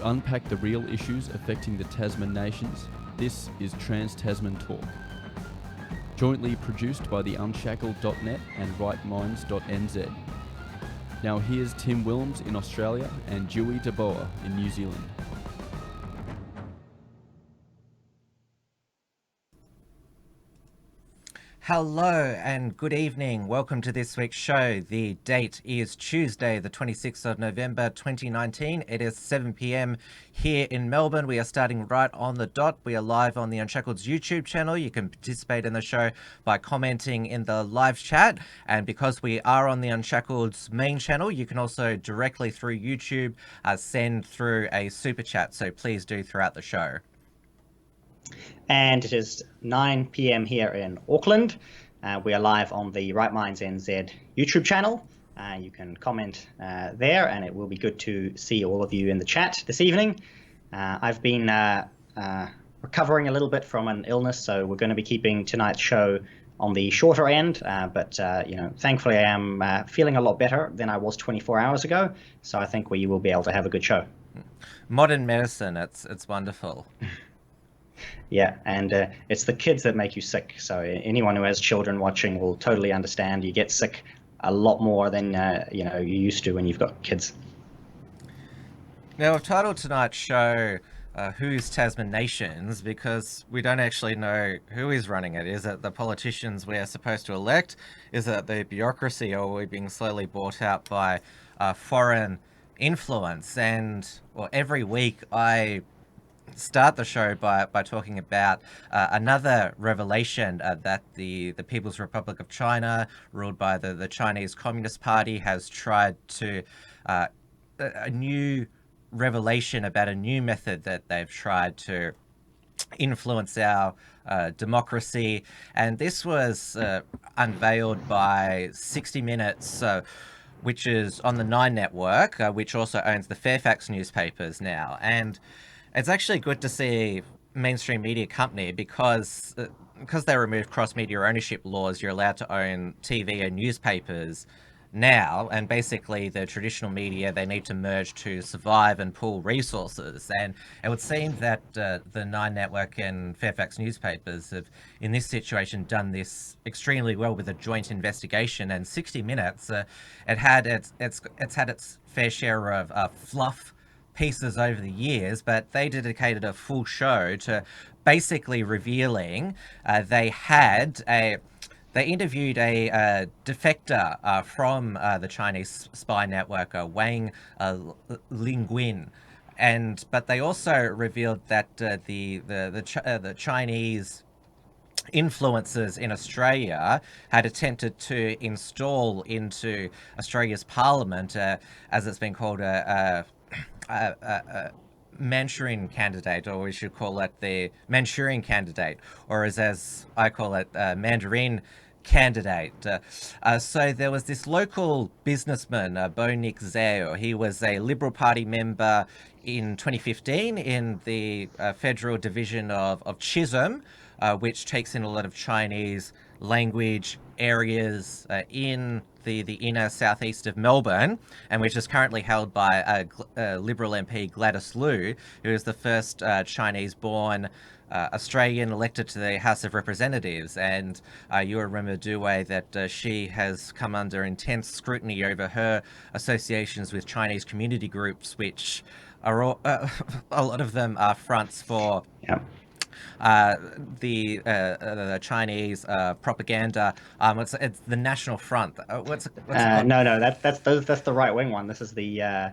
unpack the real issues affecting the Tasman nations, this is Trans Tasman Talk. Jointly produced by the unshackled.net and rightminds.nz. Now here's Tim Williams in Australia and Dieuwe de Boer in New Zealand. Hello and good evening. Welcome to this week's show. The date is Tuesday, the 26th of November 2019. It is 7 p.m. here in Melbourne. We are starting right on the dot. We are live on the Unshackled's YouTube channel. You can participate in the show by commenting in the live chat. And because we are on the Unshacked's main channel, you can also directly through YouTube send through a super chat. So please do throughout the show. And it is 9 p.m. here in Auckland. We are live on the Right Minds NZ YouTube channel. You can comment there, and it will be good to see all of you in the chat this evening. I've been recovering a little bit from an illness, so we're going to be keeping tonight's show on the shorter end. But thankfully, I am feeling a lot better than I was 24 hours ago. So I think we will be able to have a good show. Modern medicine, it's wonderful. Yeah, and it's the kids that make you sick. So anyone who has children watching will totally understand. You get sick a lot more than you used to when you've got kids. Now, I've titled tonight's show "Who's Tasman Nations?" because we don't actually know who is running it. Is it the politicians we are supposed to elect? Is it the bureaucracy, or are we being slowly bought out by foreign influence? And every week I start the show by talking about another revelation that the People's Republic of China, ruled by the Chinese Communist Party, has tried to a new revelation about a new method that they've tried to influence our democracy. And this was unveiled by 60 Minutes, which is on the Nine Network, which also owns the Fairfax newspapers now. And it's actually good to see a mainstream media company because they removed cross-media ownership laws. You're allowed to own TV and newspapers now, and basically the traditional media, they need to merge to survive and pool resources. And it would seem that the Nine Network and Fairfax newspapers have, in this situation, done this extremely well with a joint investigation. And 60 Minutes, it's had its fair share of fluff pieces over the years, but they dedicated a full show to basically revealing they interviewed a defector from the Chinese spy network, Wang Linguin, but they also revealed that the Chinese influencers in Australia had attempted to install into Australia's parliament, as it's been called, a Manchurian candidate, or we should call it the Manchurian candidate, or as I call it, Mandarin candidate. So there was this local businessman, Bo-Nick Zhao. He was a Liberal Party member in 2015 in the Federal Division of Chisholm, which takes in a lot of Chinese language areas in the inner southeast of Melbourne, and which is currently held by Liberal MP Gladys Liu, who is the first Chinese-born Australian elected to the House of Representatives. And you remember, Dieuwe, that she has come under intense scrutiny over her associations with Chinese community groups, which are a lot of them are fronts for the Chinese propaganda. It's the National Front. What's it called? No, that's the right wing one. This is the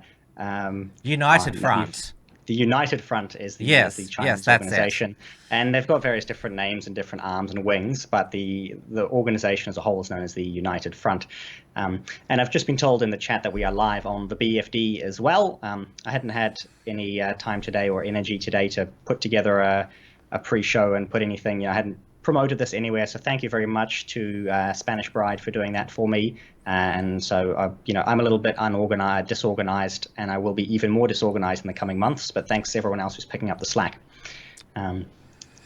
United Front. The United Front is the Chinese organization, and they've got various different names and different arms and wings, but the organization as a whole is known as the United Front. And I've just been told in the chat that we are live on the BFD as well. I hadn't had any time today or energy today to put together a pre-show and put anything. I hadn't promoted this anywhere, so thank you very much to Spanish Bride for doing that for me. And so I'm a little bit disorganized, and I will be even more disorganized in the coming months, but thanks to everyone else who's picking up the slack.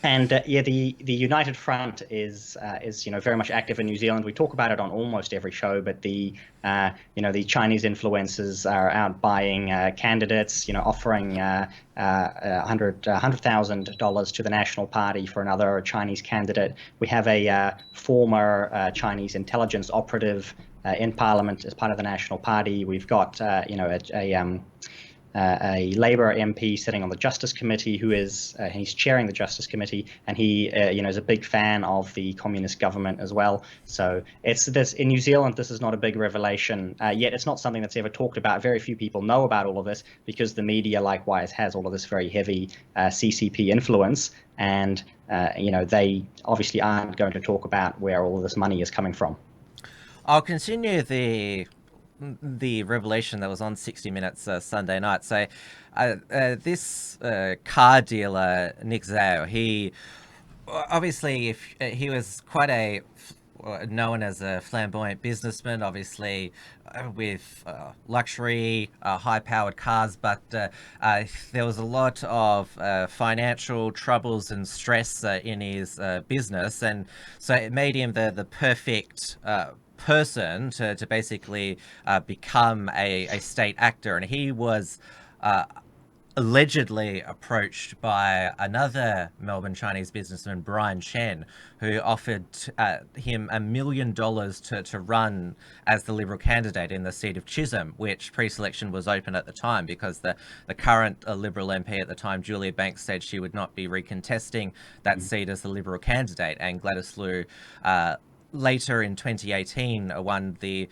And the United Front is very much active in New Zealand. We talk about it on almost every show, but the Chinese influencers are out buying candidates, offering $100,000 to the National Party for another Chinese candidate. We have a former Chinese intelligence operative in Parliament as part of the National Party. We've got a Labour MP sitting on the Justice Committee who is he's chairing the Justice Committee, and he is a big fan of the communist government as well. So it's this in New Zealand. This is not a big revelation, yet it's not something that's ever talked about. Very few people know about all of this because the media likewise has all of this very heavy CCP influence, and they obviously aren't going to talk about where all of this money is coming from. I'll continue the revelation that was on 60 Minutes Sunday night. So this car dealer, Nick Zhao, he obviously, he was quite known as a flamboyant businessman, obviously with luxury, high-powered cars, but there was a lot of financial troubles and stress in his business, and so it made him the perfect person to basically become a state actor. And he was allegedly approached by another Melbourne Chinese businessman, Brian Chen, who offered him $1 million to run as the Liberal candidate in the seat of Chisholm, which pre-selection was open at the time because the current Liberal MP at the time, Julia Banks, said she would not be recontesting that seat as the Liberal candidate, and Gladys Liu later in 2018 won the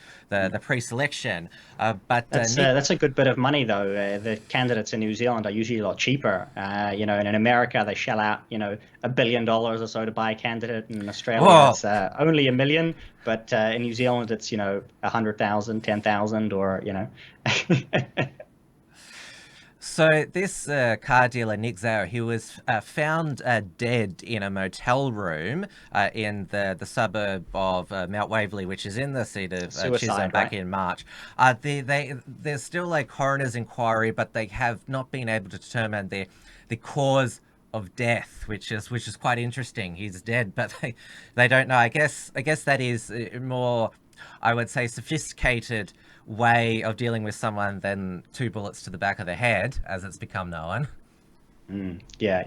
pre-selection, but that's a good bit of money though. The candidates in New Zealand are usually a lot cheaper. And in America they shell out $1 billion or so to buy a candidate. In Australia it's only $1 million, but in New Zealand it's 100,000, 10,000, or So this car dealer, Nick Zhao, he was found dead in a motel room in the suburb of Mount Waverley, which is in the seat of Chisholm, back in March. There's still a coroner's inquiry, but they have not been able to determine the cause of death, which is quite interesting. He's dead, but they don't know. I guess that is more, I would say, sophisticated way of dealing with someone than 2 bullets to the back of the head, as it's become known. Yeah.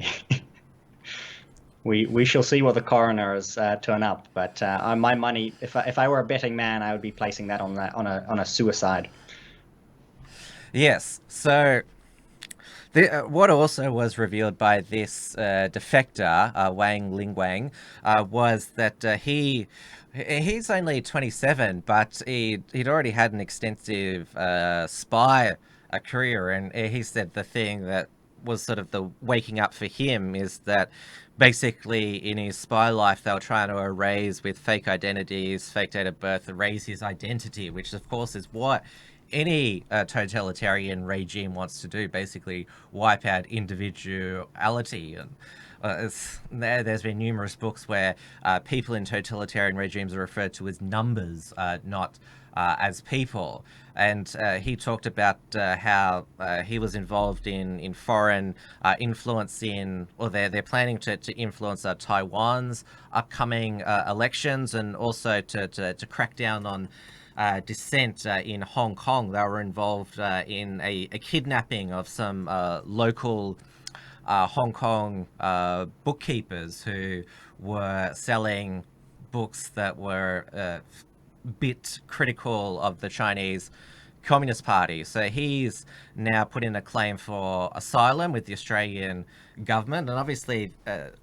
We shall see what the coroners turn up, but on my money, if I were a betting man, I would be placing that on a suicide. Yes. So what also was revealed by this defector, Wang Lingwang, was that he's only 27, but he'd already had an extensive spy career, and he said the thing that was sort of the waking up for him is that basically in his spy life they were trying to erase with fake identities, fake date of birth, erase his identity, which of course is what any totalitarian regime wants to do, basically wipe out individuality. And there's been numerous books where people in totalitarian regimes are referred to as numbers, not as people. And he talked about how he was involved in foreign influence they're planning to influence Taiwan's upcoming elections, and also to crack down on dissent in Hong Kong. They were involved in a kidnapping of some local Hong Kong bookkeepers who were selling books that were a bit critical of the Chinese Communist Party. So he's now put in a claim for asylum with the Australian government, and obviously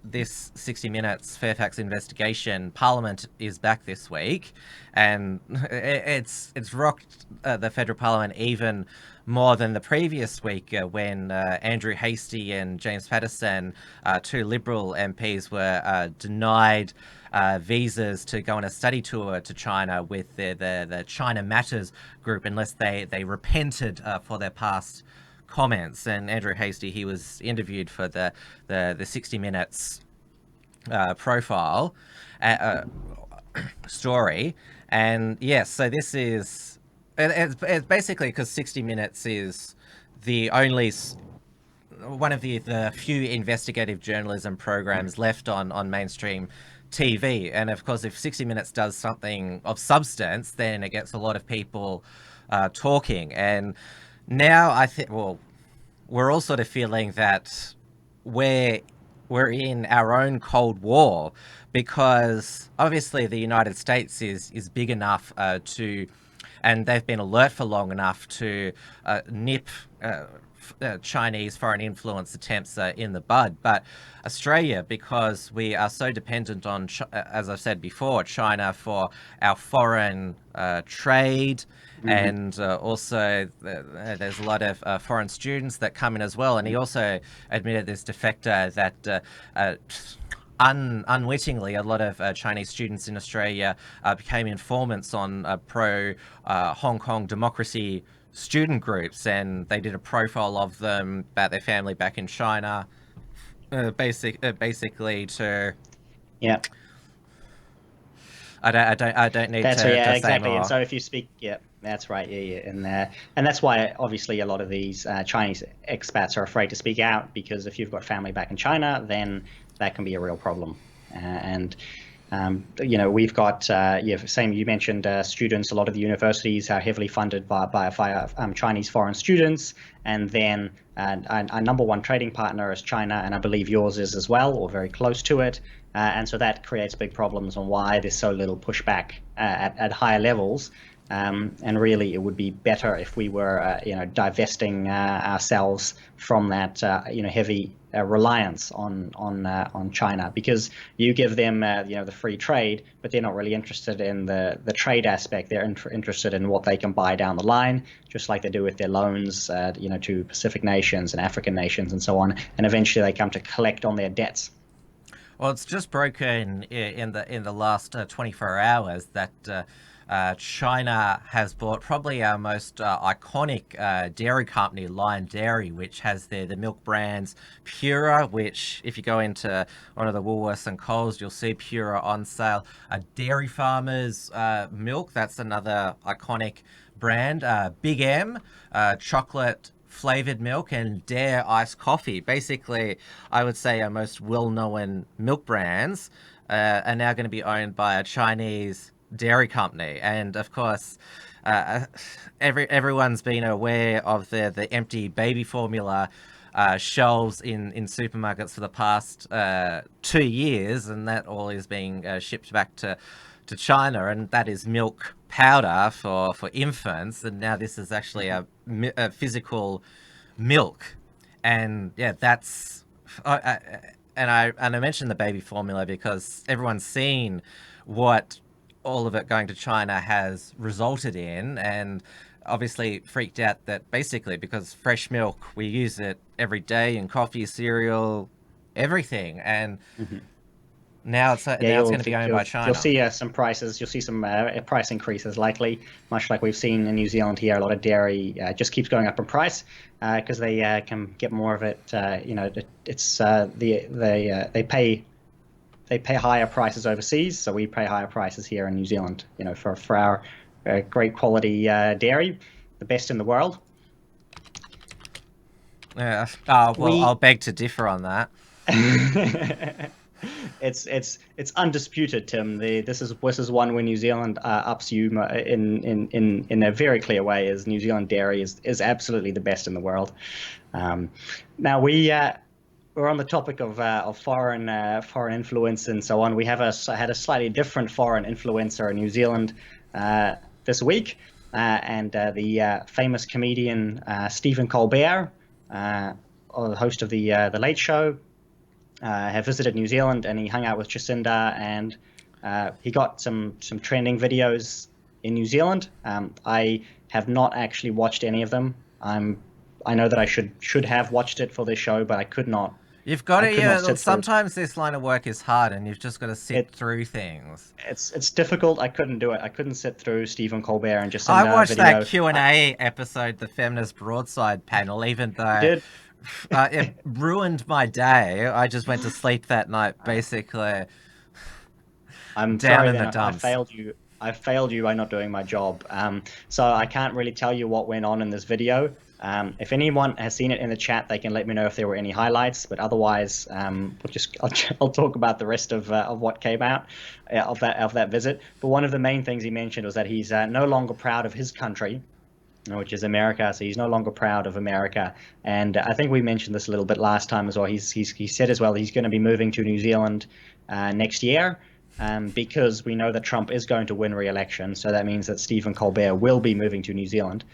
this 60 Minutes Fairfax investigation, Parliament is back this week, and it's rocked the federal parliament even more than the previous week when Andrew Hastie and James Patterson, 2 Liberal MPs, were denied visas to go on a study tour to China with the China Matters group unless they repented for their past comments. And Andrew Hastie, he was interviewed for the 60 Minutes profile story. And yes, so this is it's basically because 60 Minutes is the only one of the few investigative journalism programs left on mainstream TV. And of course, if 60 Minutes does something of substance, then it gets a lot of people talking. And now I think, well, we're all sort of feeling that we're in our own Cold War, because obviously the United States is big enough to, and they've been alert for long enough to nip Chinese foreign influence attempts in the bud. But Australia, because we are so dependent on, as I've said before, China for our foreign trade, and also there's a lot of foreign students that come in as well. And he also admitted, this defector, that unwittingly, a lot of Chinese students in Australia became informants on pro-Hong Kong democracy student groups, and they did a profile of them, about their family back in China, basically to... Yeah. I don't need that's to, yeah, to exactly. say more. And so if you speak, yeah, that's right, and that's why obviously a lot of these Chinese expats are afraid to speak out, because if you've got family back in China, then that can be a real problem. We've got you mentioned students. A lot of the universities are heavily funded by Chinese foreign students, and then our number one trading partner is China, and I believe yours is as well, or very close to it. And so that creates big problems on why there's so little pushback at higher levels. And really, it would be better if we were, divesting ourselves from that, heavy reliance on China, because you give them, the free trade, but they're not really interested in the trade aspect. They're interested in what they can buy down the line, just like they do with their loans, to Pacific nations and African nations and so on. And eventually, they come to collect on their debts. Well, it's just broken in the last 24 hours that China has bought probably our most iconic dairy company, Lion Dairy, which has the milk brands Pura, which if you go into one of the Woolworths and Coles, you'll see Pura on sale. Dairy Farmers milk, that's another iconic brand. Big M, chocolate flavored milk, and Dare iced coffee. Basically, I would say our most well-known milk brands are now going to be owned by a Chinese dairy company. And of course, everyone's been aware of the empty baby formula shelves in supermarkets for the past 2 years, and that all is being shipped back to China, and that is milk powder for infants. And now this is actually a physical milk. And yeah, that's and I mentioned the baby formula because everyone's seen what all of it going to China has resulted in, and obviously freaked out that basically, because fresh milk, we use it every day in coffee, cereal, everything, and now it's going to be owned by China. You'll see some prices. You'll see some price increases likely, much like we've seen in New Zealand here. A lot of dairy just keeps going up in price because they can get more of it. They pay higher prices overseas, so we pay higher prices here in New Zealand. For our great quality dairy, the best in the world. Yeah. I'll beg to differ on that. It's undisputed, Tim. This is one where New Zealand ups you in a very clear way. Is New Zealand dairy is absolutely the best in the world. Now we're on the topic of foreign influence and so on. We had a slightly different foreign influencer in New Zealand this week, and the famous comedian Stephen Colbert, host of the Late Show, have visited New Zealand, and he hung out with Jacinda, and he got some trending videos in New Zealand. I have not actually watched any of them. I know that I should have watched it for this show, but I could not. You've got to, sometimes this line of work is hard, and you've just got to sit through things. It's difficult. I couldn't do it. I couldn't sit through Stephen Colbert and Jacinda. I watched that Q&A episode, the Feminist Broadside panel, even though it ruined my day. I just went to sleep that night, basically. I'm down sorry, in the dumps. I failed you by not doing my job. So I can't really tell you what went on in this video. If anyone has seen it in the chat, they can let me know if there were any highlights. But otherwise, I'll talk about the rest of what came out of that visit. But one of the main things he mentioned was that he's no longer proud of his country, which is America. So he's no longer proud of America. And I think we mentioned this a little bit last time as well. He said as well he's going to be moving to New Zealand next year. Because we know that Trump is going to win re-election. So that means that Stephen Colbert will be moving to New Zealand,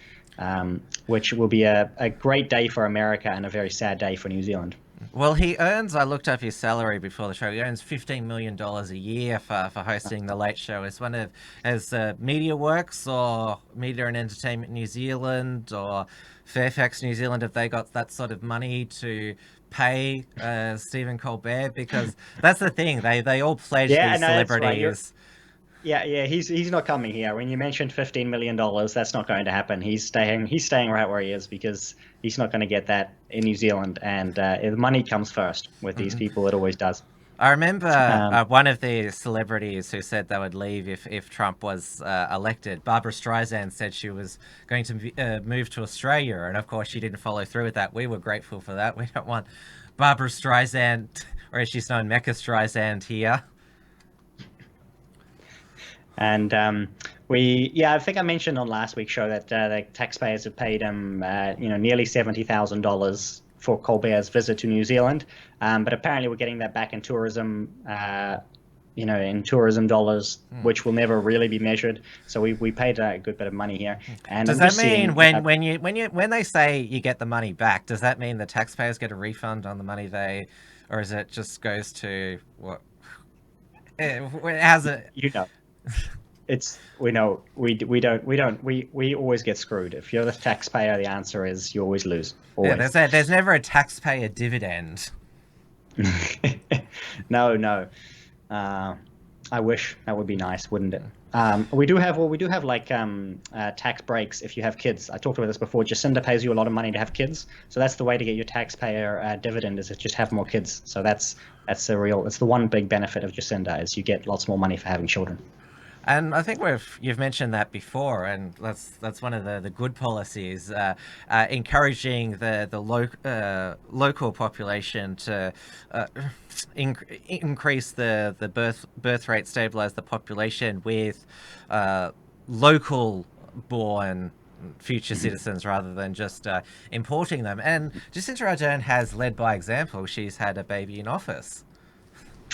which will be a great day for America and a very sad day for New Zealand. Well, he earns, I looked up his salary before the show, he earns $15 million a year for hosting The Late Show. As MediaWorks or Media and Entertainment New Zealand or Fairfax New Zealand, have they got that sort of money to pay Stephen Colbert? Because that's the thing, they all pledge these celebrities. Yeah, he's not coming here. When you mentioned $15 million, that's not going to happen. He's staying right where he is because he's not going to get that in New Zealand. And the money comes first with these people. It always does. I remember one of the celebrities who said they would leave if Trump was elected. Barbara Streisand said she was going to move to Australia, and of course she didn't follow through with that. We were grateful for that. We don't want Barbara Streisand, or as she's known, Mecca Streisand, here. And I think I mentioned on last week's show that the taxpayers have paid him, nearly $70,000 for Colbert's visit to New Zealand. But apparently we're getting that back in tourism, in tourism dollars, which will never really be measured. So we paid a good bit of money here. And does that mean when they say you get the money back, does that mean the taxpayers get a refund on the money or is it just goes to what? How's it? We always get screwed. If you're the taxpayer, the answer is you always lose. Always. Yeah, there's never a taxpayer dividend. No. I wish that would be nice, wouldn't it? We do have like tax breaks if you have kids. I talked about this before. Jacinda pays you a lot of money to have kids, so that's the way to get your taxpayer dividend is to just have more kids. So it's the one big benefit of Jacinda is you get lots more money for having children. And I think you've mentioned that before, and that's one of the good policies, encouraging the local population to increase the birth rate, stabilize the population with local born future citizens rather than just importing them. And Jacinda Ardern has led by example. She's had a baby in office.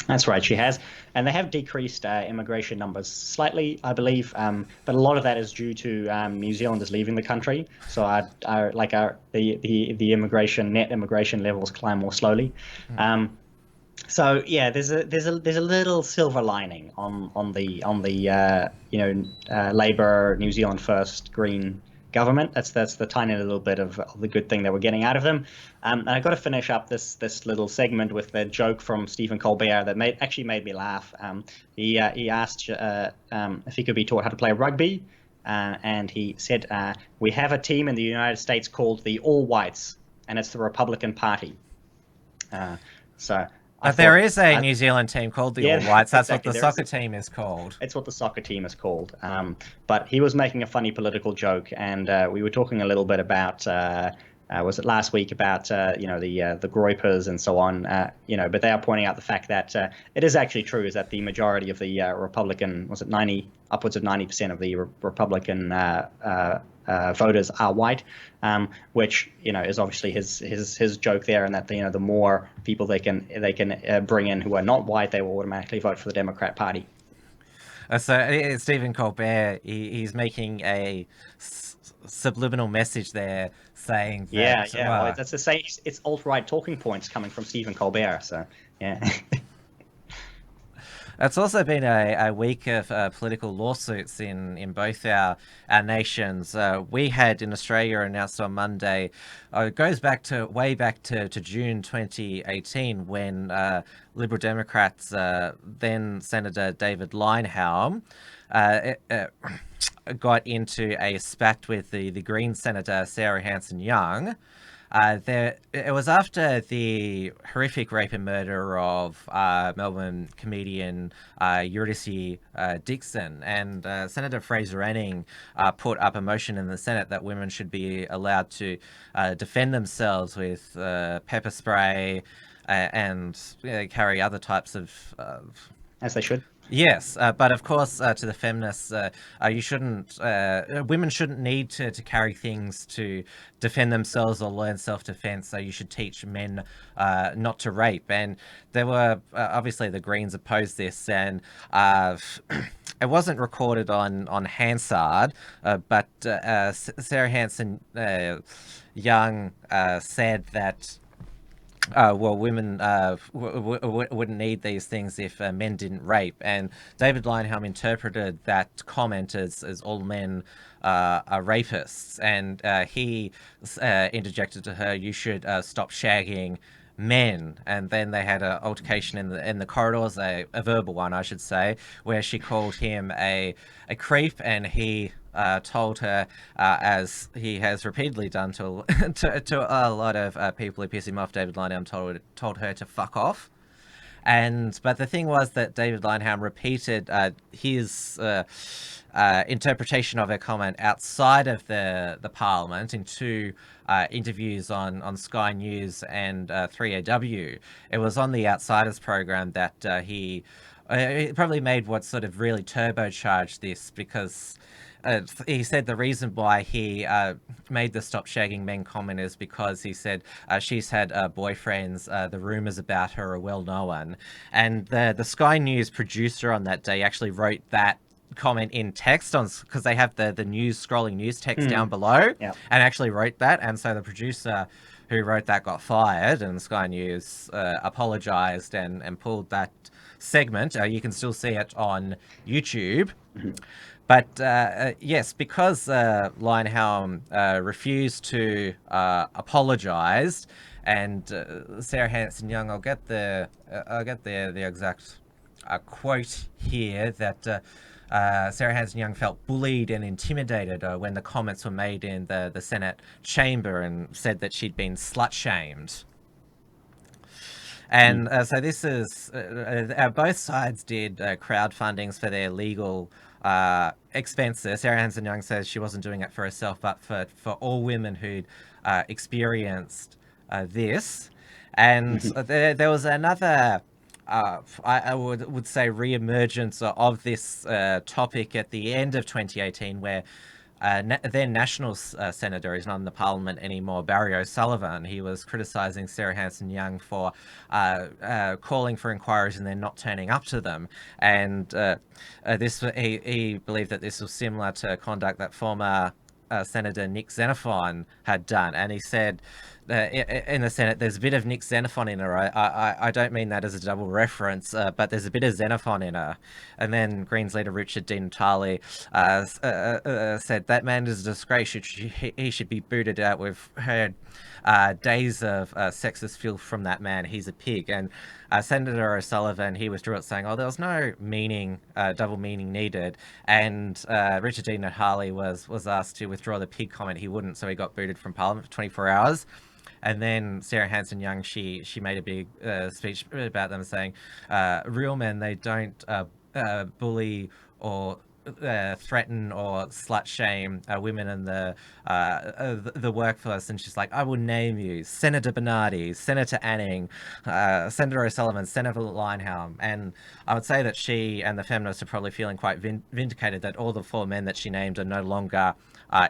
That's right, she has, and they have decreased immigration numbers slightly, I believe, but a lot of that is due to New Zealanders leaving the country. So the net immigration levels climb more slowly. So yeah, there's a little silver lining on the Labour New Zealand First Green government. That's the tiny little bit of the good thing that we're getting out of them. And I got to finish up this little segment with the joke from Stephen Colbert that actually made me laugh. He asked if he could be taught how to play rugby, and he said, "We have a team in the United States called the All Whites, and it's the Republican Party." There is a New Zealand team called the All Whites. That's exactly. What the soccer team is called. It's what the soccer team is called. But he was making a funny political joke, and we were talking a little bit about, was it last week, about the Groypers and so on. But they are pointing out the fact that it is actually true is that the majority of the Republican, upwards of 90% of the Republican voters are white, which is obviously his joke there, and that the more people they can bring in who are not white, they will automatically vote for the Democrat Party. So Stephen Colbert, he's making a subliminal message there, saying that, well, that's the same. It's alt-right talking points coming from Stephen Colbert. So yeah. It's also been a week of political lawsuits in both our nations. We had in Australia announced on Monday, it goes way back to June 2018 when Liberal Democrats, then Senator David Leyonhjelm, got into a spat with the Green Senator Sarah Hanson-Young. it was after the horrific rape and murder of Melbourne comedian Eurydice Dixon, and Senator Fraser Anning put up a motion in the Senate that women should be allowed to defend themselves with pepper spray and carry other types of... As they should. Yes, but of course, to the feminists, you shouldn't. Women shouldn't need to carry things to defend themselves or learn self-defense. So you should teach men not to rape. And there were obviously the Greens opposed this, and it wasn't recorded on Hansard, but Sarah Hanson-Young said that. Well, women wouldn't need these things if men didn't rape. And David Leyonhjelm interpreted that comment as all men are rapists. And he interjected to her, you should stop shagging men. And then they had an altercation in the corridors, a verbal one, I should say, where she called him a creep, and he told her, as he has repeatedly done to a lot of people who piss him off, David Leyonhjelm told her to fuck off. But the thing was that David Leyonhjelm repeated his interpretation of her comment outside of the Parliament in two interviews on Sky News and 3AW. It was on the Outsiders program that he probably made what sort of really turbocharged this, because he said the reason why he made the stop shagging men comment is because he said she's had boyfriends, the rumours about her are well known. And the Sky News producer on that day actually wrote that comment in text because they have the scrolling news text down below, and actually wrote that. And so the producer who wrote that got fired, and Sky News apologised and pulled that segment. You can still see it on YouTube. But yes, because Leyonhjelm refused to apologise, and Sarah Hanson-Young, I'll get the exact quote here, that Sarah Hanson-Young felt bullied and intimidated when the comments were made in the Senate chamber, and said that she'd been slut-shamed. And so this is both sides did crowdfundings for their legal expenses. Sarah Hanson-Young says she wasn't doing it for herself, but for all women who'd experienced this. And there was another, I would say, re-emergence of this topic at the end of 2018, where then National Senator, he's not in the Parliament anymore, Barry O'Sullivan, he was criticising Sarah Hanson-Young for calling for inquiries and then not turning up to them. And he believed that this was similar to conduct that former Senator Nick Xenophon had done. And he said in the Senate, there's a bit of Nick Xenophon in her. I don't mean that as a double reference, but there's a bit of Xenophon in her. And then Greens leader Richard Di Natale said that man is a disgrace. He should be booted out. We've heard days of sexist filth from that man. He's a pig. And Senator O'Sullivan, he withdrew it, saying, there was no meaning, double meaning needed. And Richard Di Natale was asked to withdraw the pig comment. He wouldn't, so he got booted from Parliament for 24 hours. And then Sarah Hanson-Young, she made a big speech about them, saying, real men, they don't bully or threaten or slut shame women in the workforce. And she's like, I will name you Senator Bernardi, Senator Anning, Senator O'Sullivan, Senator Leyonhjelm. And I would say that she and the feminists are probably feeling quite vindicated that all the four men that she named are no longer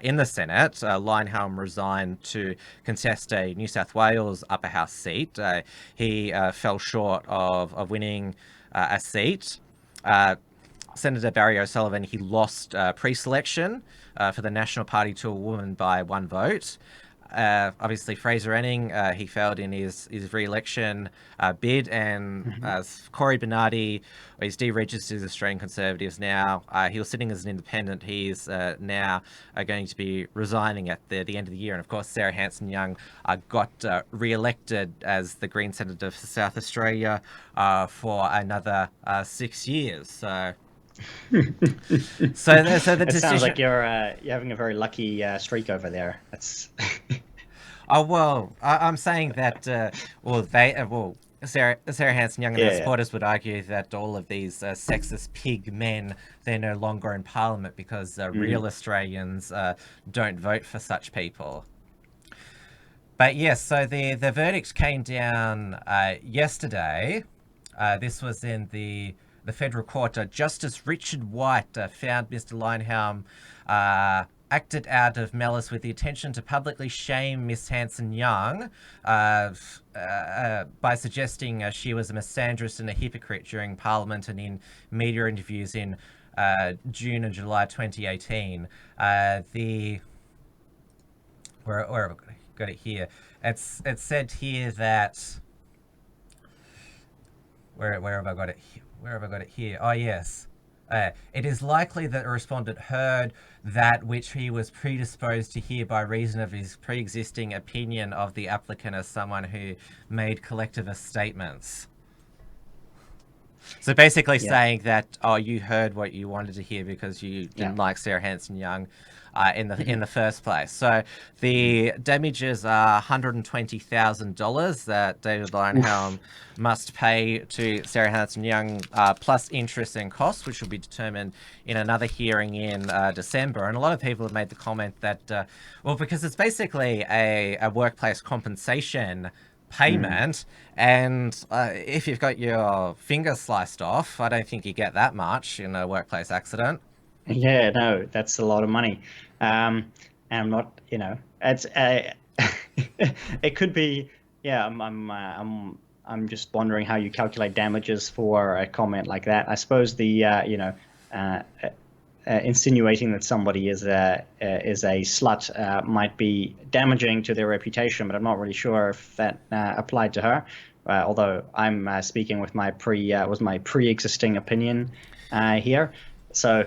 in the Senate. Leyonhjelm resigned to contest a New South Wales upper house seat. He fell short of winning a seat. Senator Barry O'Sullivan, he lost pre-selection for the National Party to a woman by 1 vote. Obviously, Fraser Anning, he failed in his re-election bid, and Corey Bernardi, he's deregistered as Australian Conservatives now. He was sitting as an independent. He's now going to be resigning at the end of the year. And of course, Sarah Hanson-Young got re-elected as the Green Senator for South Australia for another 6 years. So the it decision... sounds like you're having a very lucky streak over there. That's Oh well, I'm saying that Sarah Hanson-Young and her supporters would argue that all of these sexist pig men, they're no longer in Parliament because real Australians don't vote for such people. But yes, so the verdict came down yesterday. This was in the federal court. Justice Richard White found Mr. Leyonhjelm acted out of malice with the intention to publicly shame Miss Hanson-Young by suggesting she was a misandrist and a hypocrite during Parliament and in media interviews in June and July 2018. Where have I got it here? It's said here that where have I got it? Where have I got it here? Oh yes. It is likely that the respondent heard that which he was predisposed to hear by reason of his pre-existing opinion of the applicant as someone who made collectivist statements. So basically saying that, oh, you heard what you wanted to hear because you didn't like Sarah Hanson-Young in the first place. So the damages are $120,000 that David Leyonhjelm must pay to Sarah Hanson-Young, plus interest and costs, which will be determined in another hearing in December. And a lot of people have made the comment that, well, because it's basically a workplace compensation payment, and if you've got your finger sliced off, I don't think you get that much in a workplace accident. Yeah, no, that's a lot of money. And I'm not, it's it could be. Yeah, I'm just wondering how you calculate damages for a comment like that. I suppose the insinuating that somebody is a slut might be damaging to their reputation, but I'm not really sure if that applied to her. Although I'm speaking with my pre-existing opinion here. So.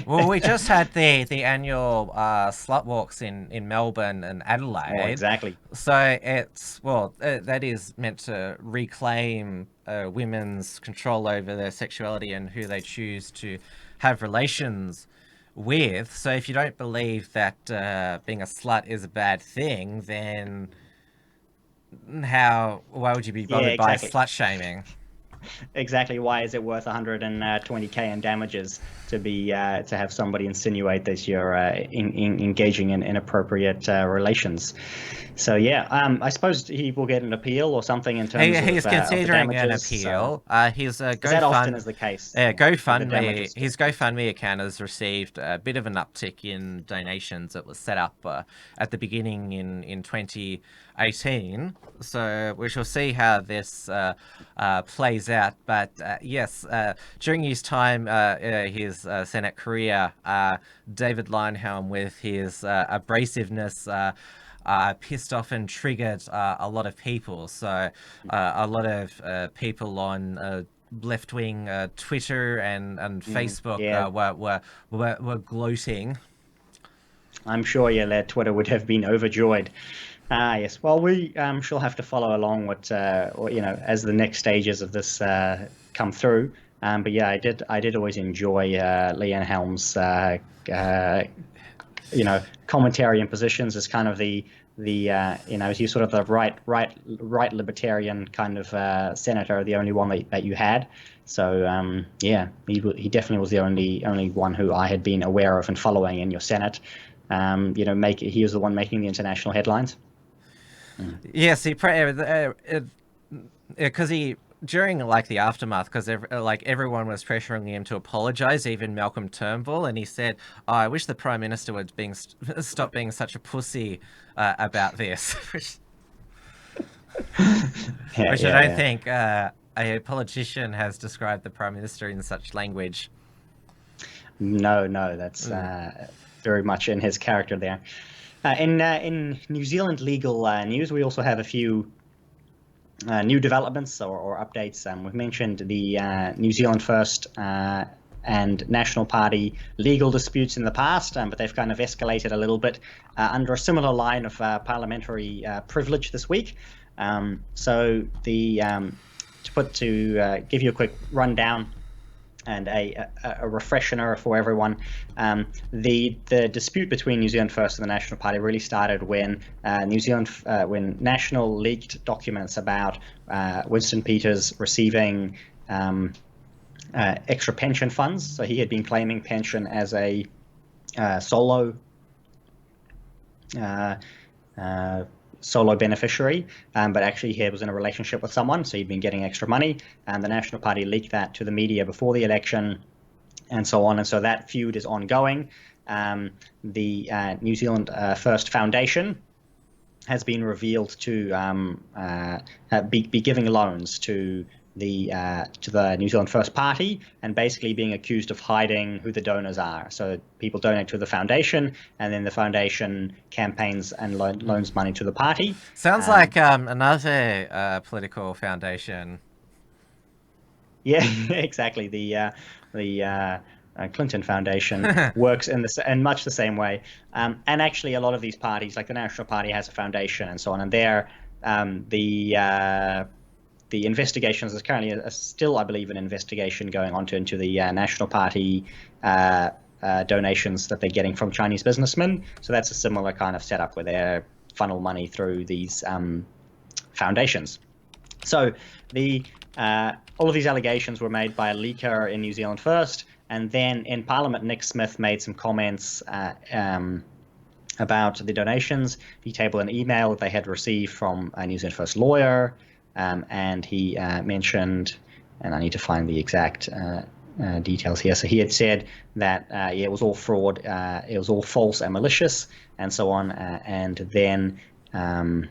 Well, we just had the annual slut walks in Melbourne and Adelaide. Oh, exactly. So it's that is meant to reclaim women's control over their sexuality and who they choose to have relations with. So if you don't believe that being a slut is a bad thing, then why would you be bothered by slut shaming? Exactly. Why is it worth 120K in damages to have somebody insinuate that you're engaging in inappropriate relations? So I suppose he will get an appeal or something in terms of he's considering an appeal. His that often is the case. GoFundMe. His GoFundMe account has received a bit of an uptick in donations. It was set up at the beginning in 2018. So we shall see how this plays out. But yes, during his time, his Senate career, David Leyonhjelm, with his abrasiveness, pissed off and triggered a lot of people. So a lot of people on left-wing Twitter and Facebook were gloating. I'm sure that Twitter would have been overjoyed. Yes. Well, we shall have to follow along what as the next stages of this come through. But yeah, I did always enjoy Leyonhjelm's commentary and positions as kind of the he's sort of the right libertarian kind of senator, the only one that you had. So he definitely was the only one who I had been aware of and following in your Senate. He was the one making the international headlines. Yes, because he during the aftermath, because everyone was pressuring him to apologize, even Malcolm Turnbull, and he said, I wish the Prime Minister would stop being such a pussy about this, which I don't think a politician has described the Prime Minister in such language. No, that's very much in his character there. In New Zealand legal news, we also have a few new developments or updates. We've mentioned the New Zealand First and National Party legal disputes in the past, but they've kind of escalated a little bit under a similar line of parliamentary privilege this week. To give you a quick rundown, and a refresher for everyone. The dispute between New Zealand First and the National Party really started when when National leaked documents about Winston Peters receiving extra pension funds. So he had been claiming pension as a solo beneficiary, but actually he was in a relationship with someone, so he'd been getting extra money, and the National Party leaked that to the media before the election, and so on. And so that feud is ongoing. The New Zealand First Foundation has been revealed to be giving loans to the New Zealand First Party, and basically being accused of hiding who the donors are. So people donate to the foundation, and then the foundation campaigns and loans money to the party. Sounds like another political foundation. Yeah, exactly. The Clinton Foundation works in much the same way. And actually, a lot of these parties, like the National Party, has a foundation and so on, and there the investigations is currently still, I believe, an investigation going on into the National Party donations that they're getting from Chinese businessmen. So that's a similar kind of setup where they funnel money through these foundations. So all of these allegations were made by a leaker in New Zealand First, and then in Parliament, Nick Smith made some comments about the donations. He tabled an email that they had received from a New Zealand First lawyer. And he mentioned, and I need to find the exact details here. So he had said that it was all fraud, it was all false and malicious, and so on. And then but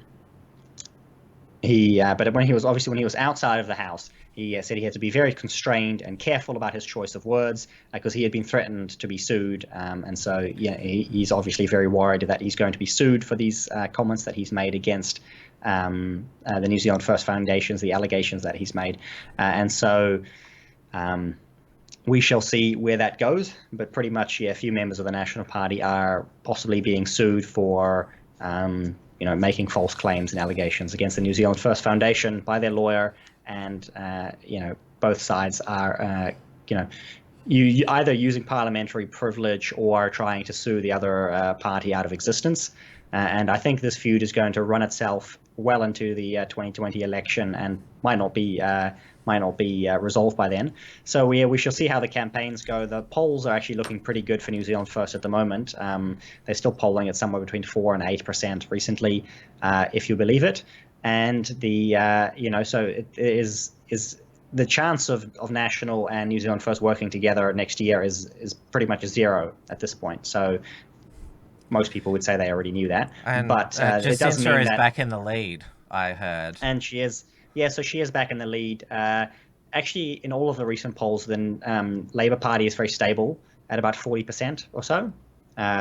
when he was outside of the House, he said he had to be very constrained and careful about his choice of words because he had been threatened to be sued. And so he's obviously very worried that he's going to be sued for these comments that he's made against the New Zealand First Foundations, the allegations that he's made. And so we shall see where that goes. But pretty much, a few members of the National Party are possibly being sued for making false claims and allegations against the New Zealand First Foundation by their lawyer. And both sides are you either using parliamentary privilege or trying to sue the other party out of existence. And I think this feud is going to run itself well into the 2020 election and might not be resolved by then. So we shall see how the campaigns go. The polls are actually looking pretty good for New Zealand First at the moment. They're still polling at somewhere between 4 and 8% recently, if you believe it. And so it is the chance of National and New Zealand First working together next year is pretty much zero at this point. So most people would say they already knew that. But it doesn't mean is that back in the lead, I heard. And she is, so she is back in the lead. Actually, in all of the recent polls, the Labour Party is very stable at about 40% or so.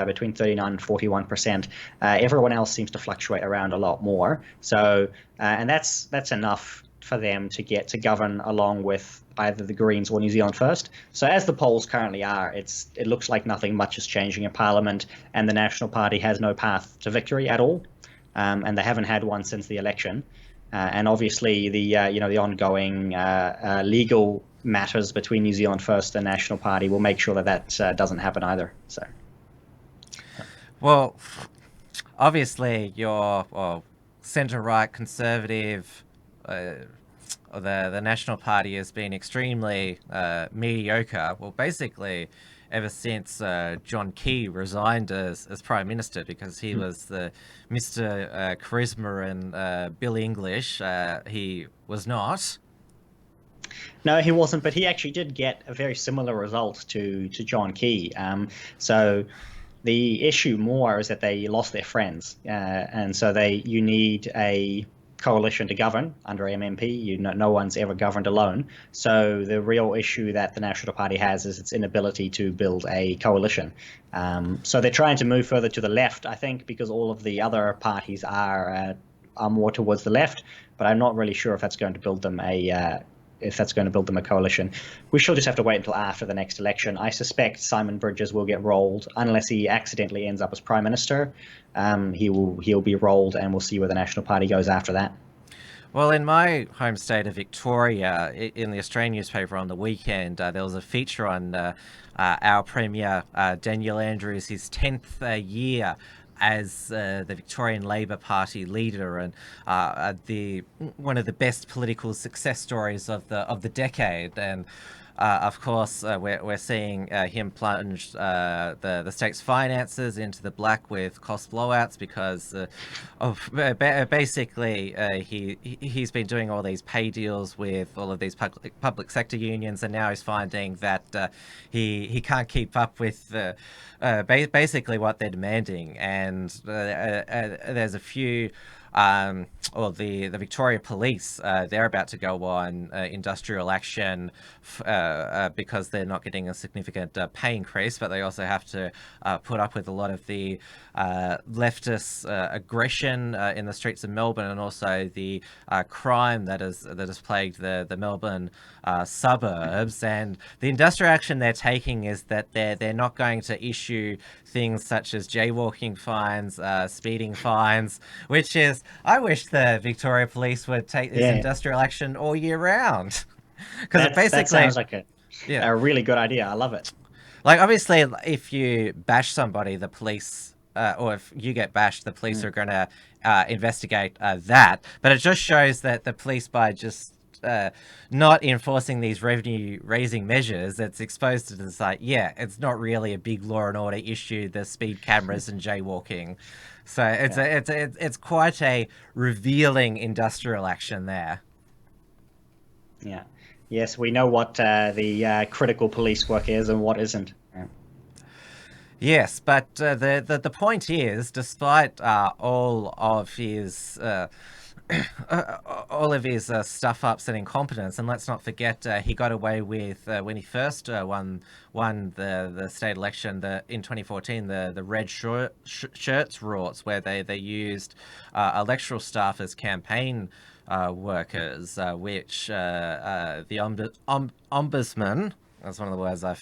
Between 39 and 41%. Everyone else seems to fluctuate around a lot more. So, and that's enough for them to get to govern along with either the Greens or New Zealand First. So as the polls currently are, it looks like nothing much is changing in Parliament, and the National Party has no path to victory at all, and they haven't had one since the election. And obviously the ongoing legal matters between New Zealand First and National Party will make sure that doesn't happen either. So. Well, obviously your centre-right conservative, the National Party has been extremely mediocre. Well, basically, ever since John Key resigned as Prime Minister, because he was the Mr. Charisma and Bill English. He was not. No, he wasn't, but he actually did get a very similar result to John Key. So the issue more is that they lost their friends, and so you need a coalition to govern under MMP. No one's ever governed alone. So the real issue that the National Party has is its inability to build a coalition. So they're trying to move further to the left, I think, because all of the other parties are more towards the left. But I'm not really sure if that's going to build them a coalition. We shall just have to wait until after the next election. I suspect Simon Bridges will get rolled unless he accidentally ends up as Prime Minister. He'll be rolled, and we'll see where the National Party goes after that. Well, in my home state of Victoria, in the Australian newspaper on the weekend, there was a feature on our Premier, Daniel Andrews, his 10th year as the Victorian Labor Party leader, and one of the best political success stories of the decade. And of course, we're seeing him plunge the state's finances into the black with cost blowouts because basically he's been doing all these pay deals with all of these public sector unions, and now he's finding that he can't keep up with basically what they're demanding. And there's a few. The Victoria Police, they're about to go on industrial action because they're not getting a significant pay increase, but they also have to put up with a lot of the leftist aggression in the streets of Melbourne, and also the crime that has plagued the Melbourne suburbs. And the industrial action they're taking is that they're not going to issue things such as jaywalking fines, speeding fines, which is, I wish the Victoria Police would take this industrial action all year round. Because that sounds like a really good idea. I love it. Like, obviously, if you bash somebody, the police, or if you get bashed, the police are going to investigate that. But it just shows that the police, by just not enforcing these revenue-raising measures, it's exposed to this, like, it's not really a big law and order issue, the speed cameras and jaywalking. So it's quite a revealing industrial action there. Yeah. Yes, we know what the critical police work is and what isn't. Yeah. Yes, but the point is, despite all of his stuff ups and incompetence, and let's not forget he got away with when he first won the state election in 2014, the red shirts rorts, where they used electoral staff as campaign workers, which the ombudsman, that's one of the words I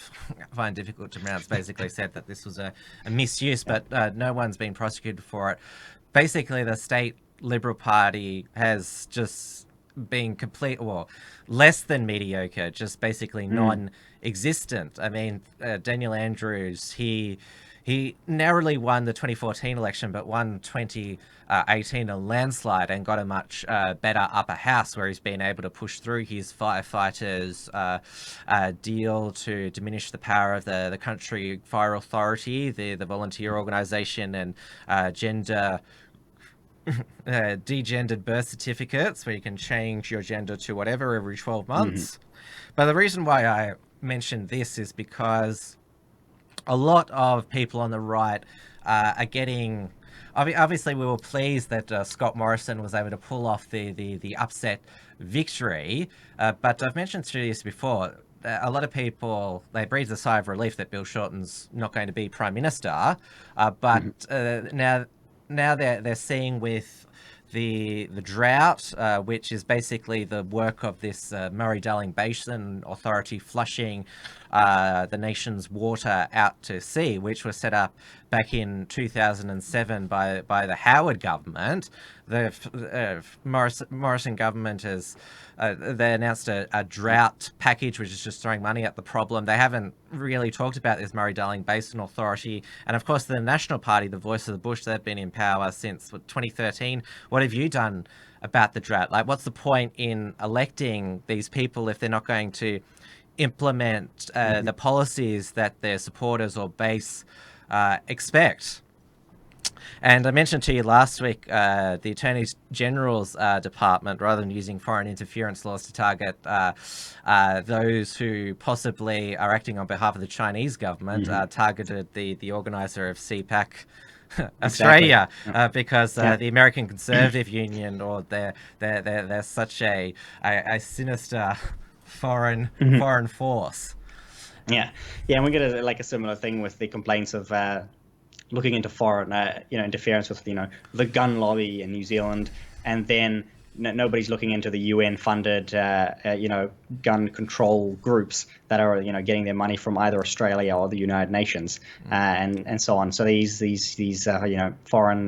find difficult to pronounce, basically said that this was a misuse, but no one's been prosecuted for it. Basically, the state Liberal Party has just been less than mediocre, just basically non-existent. I mean, Daniel Andrews, he narrowly won the 2014 election, but won 2018 a landslide and got a much better upper house, where he's been able to push through his firefighters deal to diminish the power of the Country Fire Authority, the volunteer organisation, and degendered birth certificates, where you can change your gender to whatever every 12 months. But the reason why I mentioned this is because a lot of people on the right are getting... Obviously, we were pleased that Scott Morrison was able to pull off the upset victory, but I've mentioned through this before, a lot of people, they breathe a sigh of relief that Bill Shorten's not going to be Prime Minister, but now they're seeing with the drought, which is basically the work of this Murray-Darling Basin Authority flushing the nation's water out to sea, which was set up back in 2007 by the Howard government. The Morrison government has they announced a drought package, which is just throwing money at the problem. They haven't really talked about this Murray-Darling Basin Authority. And of course, the National Party, the voice of the bush, they've been in power since 2013. What have you done about the drought? Like, what's the point in electing these people if they're not going to implement the policies that their supporters or base expect? And I mentioned to you last week, the Attorney General's department, rather than using foreign interference laws to target those who possibly are acting on behalf of the Chinese government, targeted the organizer of CPAC Australia, because the American Conservative Union, or they're such a sinister foreign force. Yeah, and we get a similar thing with the complaints of looking into foreign interference with the gun lobby in New Zealand, and then nobody's looking into the UN-funded gun control groups that are getting their money from either Australia or the United Nations, and so on. So these foreign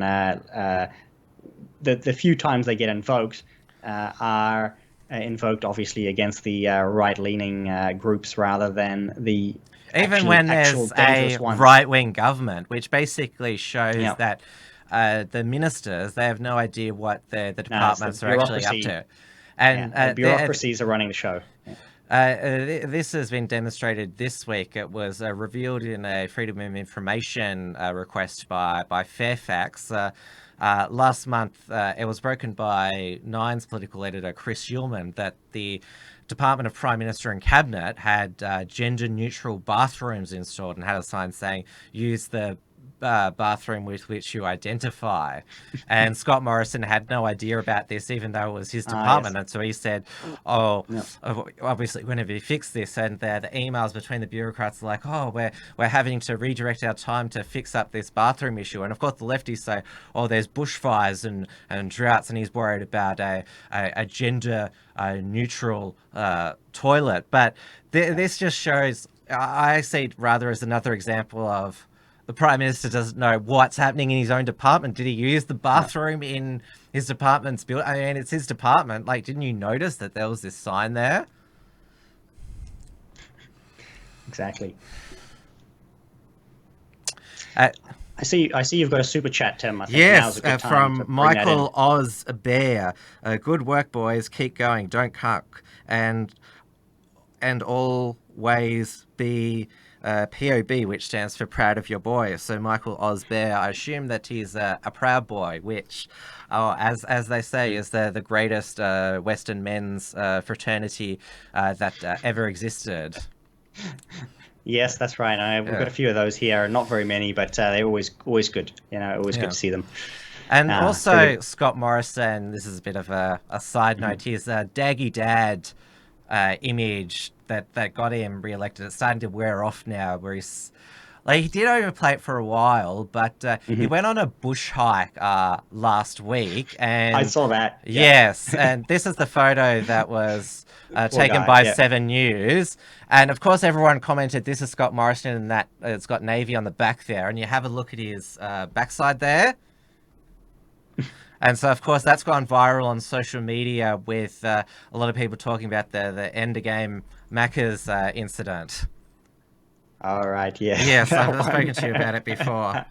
the few times they get invoked, are invoked, obviously, against the right-leaning groups rather than the even when there's a right-wing government, which basically shows that the ministers, they have no idea what the departments are actually up to. And the bureaucracies are running the show. This has been demonstrated this week. It was revealed in a Freedom of Information request by Fairfax. Last month, it was broken by Nine's political editor, Chris Uhlmann, that the Department of Prime Minister and Cabinet had gender-neutral bathrooms installed and had a sign saying, use the bathroom with which you identify. And Scott Morrison had no idea about this, even though it was his department. Yes. And so he said, obviously, whenever you fix this, and the emails between the bureaucrats are like, we're having to redirect our time to fix up this bathroom issue. And of course, the lefties say, there's bushfires and droughts, and he's worried about a gender neutral toilet. But this just shows, I see it rather as another example of the Prime Minister doesn't know what's happening in his own department. Did he use the bathroom in his department's building? I mean, it's his department. Like, didn't you notice that there was this sign there? Exactly. I see you've got a super chat, Tim. I think yes, from Michael Oz Bear. Good work, boys. Keep going. Don't cuck. And always be... POB, which stands for Proud of Your Boy. So Michael Osbear, I assume that he's a proud boy, which, as they say, is the greatest Western men's fraternity that ever existed. Yes, that's right. We've got a few of those here. Not very many, but they're always good. Always good to see them. And also Scott Morrison, this is a bit of a side note, his Daggy Dad image that got him re-elected. It's starting to wear off now, where he's like, he did overplay it for a while, but he went on a bush hike last week, and I saw that. Yes, and this is the photo that was taken by 7 News, and of course everyone commented, this is Scott Morrison, and that it's got navy on the back there, and you have a look at his backside there. And so, of course, that's gone viral on social media with a lot of people talking about the Endgame Macca's incident. All right, yeah. Yes, I've spoken to you about it before.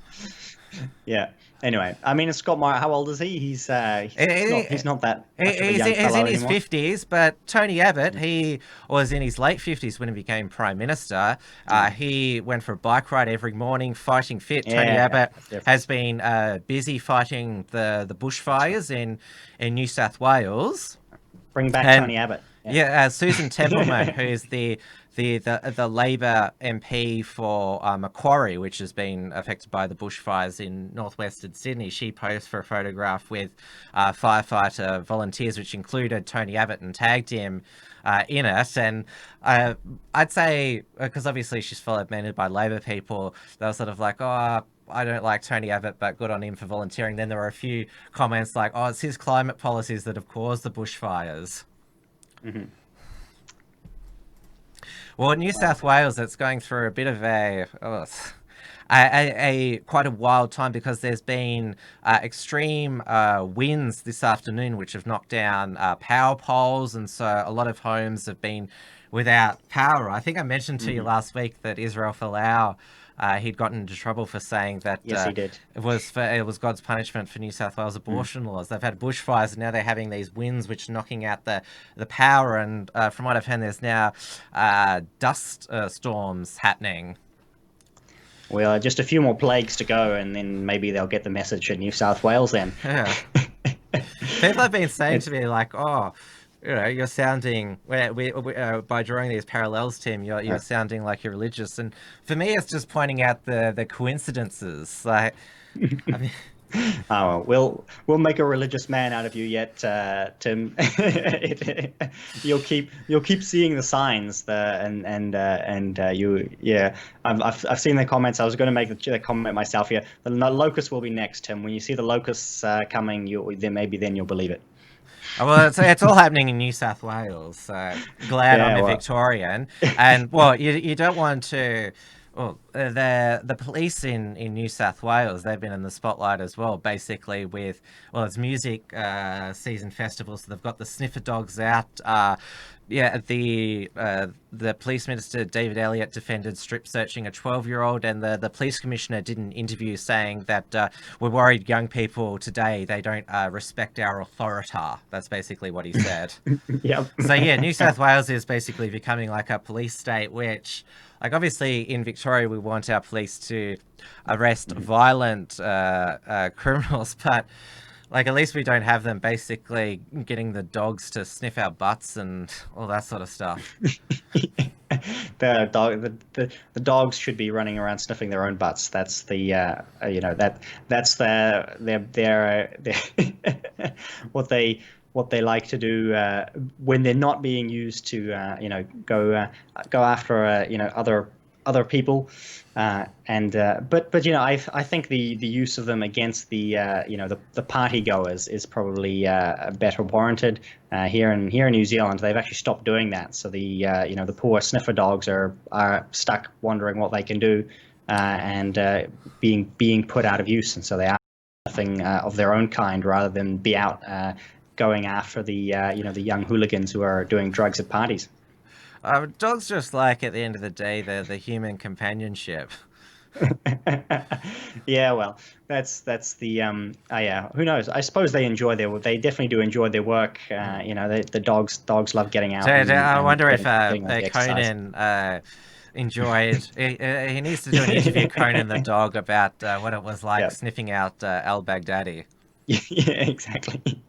Yeah. Anyway, I mean, Scott Morrison, how old is he? He's not that much of a young He's fellow in his anymore. 50s, but Tony Abbott, he was in his late 50s when he became Prime Minister. He went for a bike ride every morning, fighting fit. Tony Abbott has been busy fighting the bushfires in New South Wales. Bring back Tony Abbott. Yeah, Susan Templeman, who's the Labor MP for Macquarie, which has been affected by the bushfires in northwestern Sydney. She posed for a photograph with firefighter volunteers, which included Tony Abbott, and tagged him in it. And I'd say, because obviously she's fomented by Labor people, they were sort of like, I don't like Tony Abbott, but good on him for volunteering. Then there were a few comments like, it's his climate policies that have caused the bushfires. Mm-hmm. Well, New South Wales, it's going through a bit of a quite a wild time, because there's been extreme winds this afternoon, which have knocked down power poles, and so a lot of homes have been without power. I think I mentioned to you last week that Israel Folau, he'd gotten into trouble for saying that he did. It was God's punishment for New South Wales abortion laws. They've had bushfires, and now they're having these winds which are knocking out the power. And from what I've heard, there's now dust storms happening. Well, just a few more plagues to go, and then maybe they'll get the message in New South Wales then. Yeah. People have been saying to me, like, you're sounding, by drawing these parallels, Tim, you're sounding like you're religious. And for me, it's just pointing out the coincidences. Like, I mean... we'll make a religious man out of you yet, Tim. You'll keep seeing the signs, I've seen the comments. I was going to make the comment myself here. The locusts will be next, Tim. When you see the locusts coming, then you'll believe it. Well, it's all happening in New South Wales. So glad I'm a Victorian. And you don't want to. Well, the police in New South Wales, they've been in the spotlight as well, basically with, well, it's music season festival, so they've got the sniffer dogs out. The police minister, David Elliott, defended strip searching a 12-year-old, and the police commissioner did an interview saying that we're worried young people today, they don't respect our authority. That's basically what he said. Yep. So yeah, New South Wales is basically becoming like a police state, which, like, obviously in Victoria we want our police to arrest violent criminals, but like at least we don't have them basically getting the dogs to sniff our butts and all that sort of stuff. The dogs should be running around sniffing their own butts. That's the that's their what they like to do when they're not being used to go after other people, but I think the use of them against the party goers is probably better warranted. Here in New Zealand, they've actually stopped doing that. So the poor sniffer dogs are stuck wondering what they can do, and being put out of use, and so they are sniffing of their own kind rather than be out going after the young hooligans who are doing drugs at parties. Dogs just like, at the end of the day, they're the human companionship. Yeah, well, that's the who knows? I suppose they definitely do enjoy their work. The dogs love getting out. I wonder if Conan enjoyed. He needs to do an interview, Conan the dog, about what it was like sniffing out al-Baghdadi. Yeah, exactly.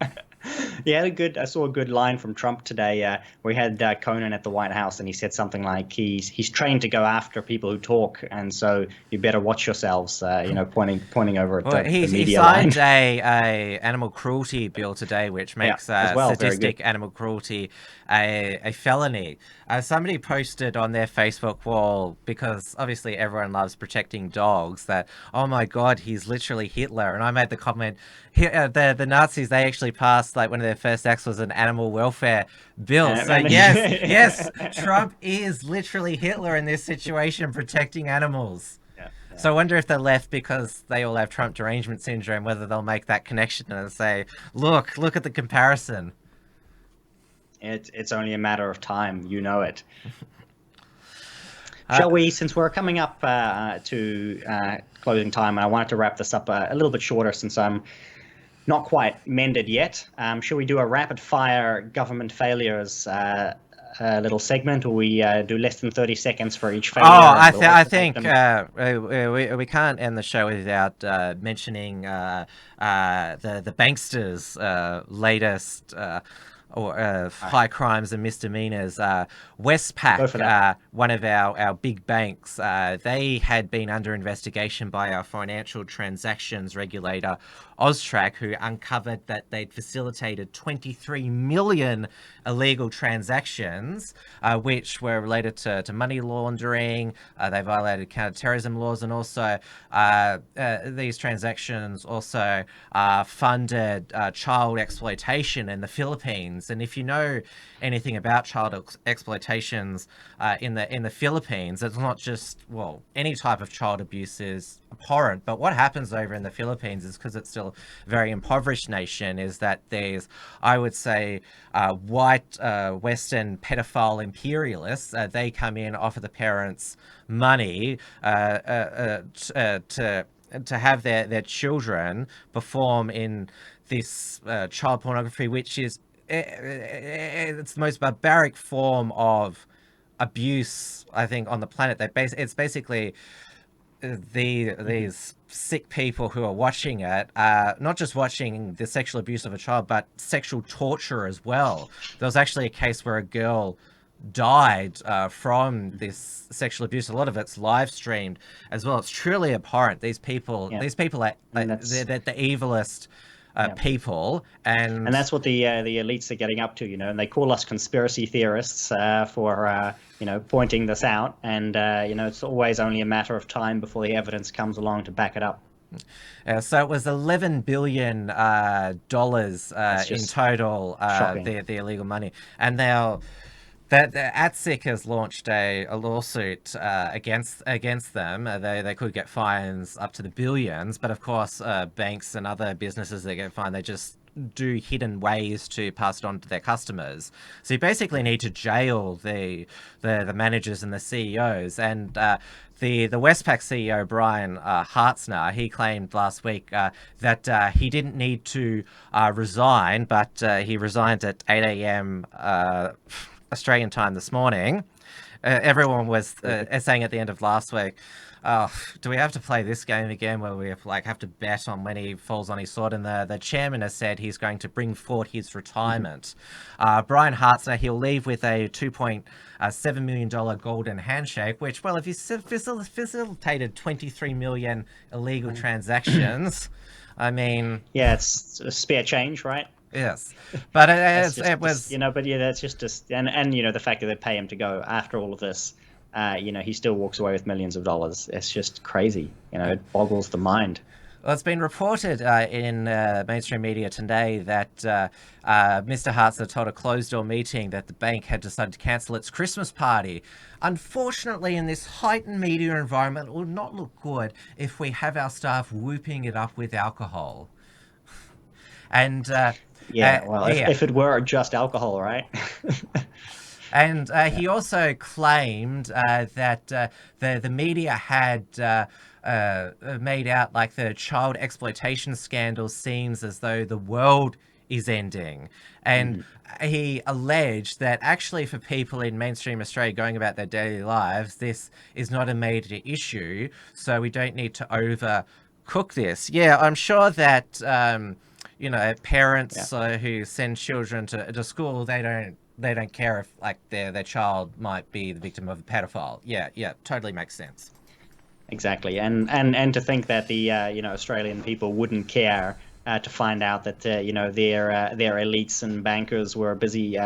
I saw a good line from Trump today. We had Conan at the White House, and he said something like he's trained to go after people who talk, and so you better watch yourselves. Pointing over at the media he signed a animal cruelty bill today, which makes sadistic animal cruelty a felony. Somebody posted on their Facebook wall, because obviously everyone loves protecting dogs, that, oh my God, he's literally Hitler. And I made the comment, the Nazis, they actually passed, like, one of their first acts was an animal welfare bill. So yes, Trump is literally Hitler in this situation, protecting animals. So I wonder if they're left, because they all have Trump derangement syndrome, whether they'll make that connection and say, look at the comparison. It's only a matter of time, you know it. Shall we, since we're coming up to closing time, and I wanted to wrap this up a little bit shorter since I'm not quite mended yet, shall we do a rapid fire government failures little segment, or we do less than 30 seconds for each failure? I think we can't end the show without mentioning the banksters' latest high crimes and misdemeanors. Westpac, one of our big banks, they had been under investigation by our financial transactions regulator, Austrac, who uncovered that they'd facilitated 23 million illegal transactions, which were related to money laundering. They violated counter-terrorism laws, and also these transactions also funded child exploitation in the Philippines. And if you know anything about child exploitations in the Philippines, it's not just, well, any type of child abuse is abhorrent, but what happens over in the Philippines is, because it's still a very impoverished nation, is that there's, I would say, white Western pedophile imperialists. They come in, offer the parents money to have their children perform in this child pornography, which is it's the most barbaric form of abuse, I think, on the planet. It's basically these sick people who are watching it, not just watching the sexual abuse of a child, but sexual torture as well. There was actually a case where a girl died from this sexual abuse. A lot of it's live streamed as well. It's truly abhorrent. These people are they're the evilest people, and that's what the elites are getting up to, and they call us conspiracy theorists for pointing this out, and it's always only a matter of time before the evidence comes along to back it up. So it was $11 billion in total, the illegal money, and now that ATSIC has launched a lawsuit against them. They could get fines up to the billions, but of course banks and other businesses that get fined, they just do hidden ways to pass it on to their customers. So you basically need to jail the managers and the CEOs. And the Westpac CEO, Brian Hartzner, he claimed last week that he didn't need to resign, but he resigned at 8 a.m. Australian time this morning. Everyone was saying at the end of last week, oh, do we have to play this game again where we have to bet on when he falls on his sword? And the chairman has said he's going to bring forward his retirement. Brian Hartzner, he'll leave with a $2.7 million golden handshake, which, well, if he's facilitated 23 million illegal transactions, I mean... Yeah, it's a spare change, right? Yes, but it was... but yeah, that's just and the fact that they pay him to go after all of this, he still walks away with millions of dollars. It's just crazy. It boggles the mind. Well, it's been reported in mainstream media today that Mr. Hartzner told a closed-door meeting that the bank had decided to cancel its Christmas party. Unfortunately, in this heightened media environment, it would not look good if we have our staff whooping it up with alcohol. And... if it were just alcohol, right? And he also claimed that the media had made out like the child exploitation scandal seems as though the world is ending. And he alleged that actually for people in mainstream Australia going about their daily lives, this is not a major issue, so we don't need to overcook this. Yeah, I'm sure that... parents who send children to school, they don't care if their child might be the victim of a pedophile. Yeah, totally makes sense. Exactly, and to think that the Australian people wouldn't care to find out that their elites and bankers were busy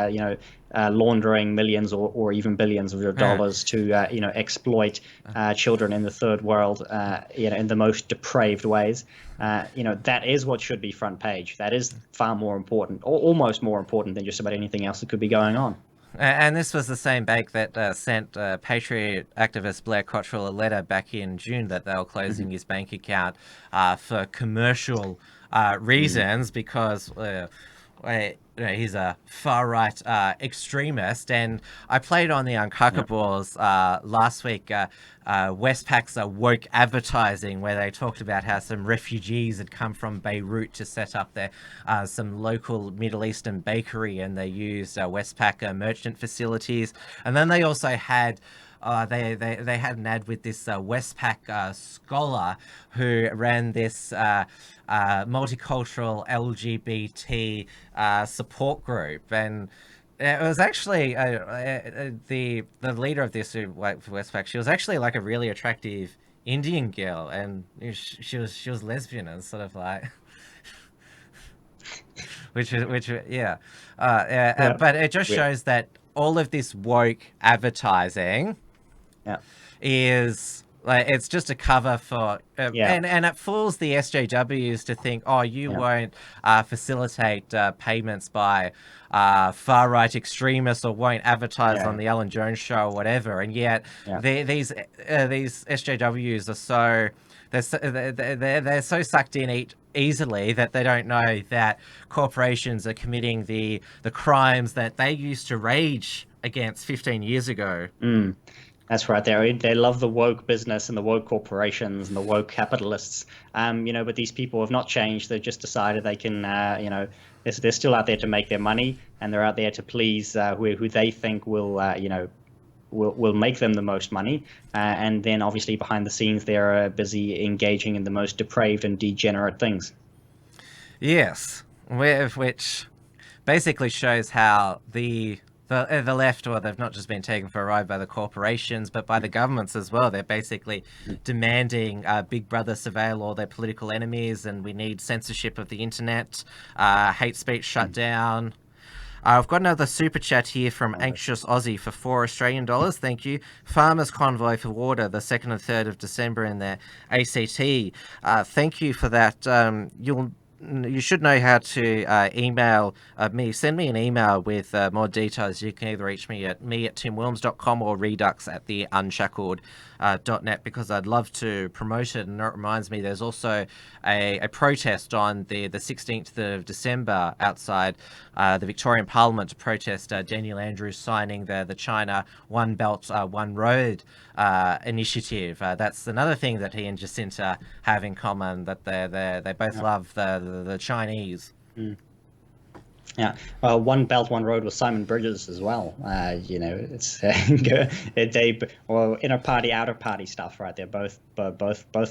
laundering millions or even billions of dollars to exploit children in the third world in the most depraved ways. That is what should be front page. That is far more important, or almost more important than just about anything else that could be going on. And this was the same bank that sent Patriot activist Blair Cottrell a letter back in June that they were closing his bank account for commercial reasons because he's a far-right extremist. And I played on the Uncockables last week Westpac's woke advertising, where they talked about how some refugees had come from Beirut to set up their some local Middle Eastern bakery, and they used Westpac merchant facilities. And then they also had they had an ad with this Westpac scholar who ran this multicultural LGBT support group. And it was actually the leader of this Westpac. She was actually like a really attractive Indian girl, and she was lesbian and sort of like, which yeah. But it just shows that all of this woke advertising is like, it's just a cover for and it fools the SJWs to think, oh, you won't facilitate payments by far-right extremists, or won't advertise on the Ellen Jones show or whatever. And yet these SJWs are so they're so sucked in easily that they don't know that corporations are committing the crimes that they used to rage against 15 years ago. That's right. They love the woke business and the woke corporations and the woke capitalists. But these people have not changed. They've just decided they can, they're still out there to make their money, and they're out there to please who they think will make them the most money. And then obviously behind the scenes, they're busy engaging in the most depraved and degenerate things. Yes, which basically shows how the left, or they've not just been taken for a ride by the corporations, but by the governments as well. They're basically demanding Big Brother surveil all their political enemies, and we need censorship of the internet, hate speech shut down. I've got another super chat here from Anxious Aussie for $4 Australian. Thank you. Farmers Convoy for Water, the 2nd and 3rd of December in the ACT. Thank you for that. you should know how to email me. Send me an email with more details. You can either reach me at timwilms.com or redux@theunshackle.net, because I'd love to promote it. And it reminds me, there's also a protest on the 16th of December outside the Victorian Parliament to protest Daniel Andrews signing the China One Belt, One Road initiative. That's another thing that he and Jacinda have in common, that they both love the Chinese. Yeah, well, One Belt, One Road with Simon Bridges as well. It's inner party, outer party stuff, right? They're both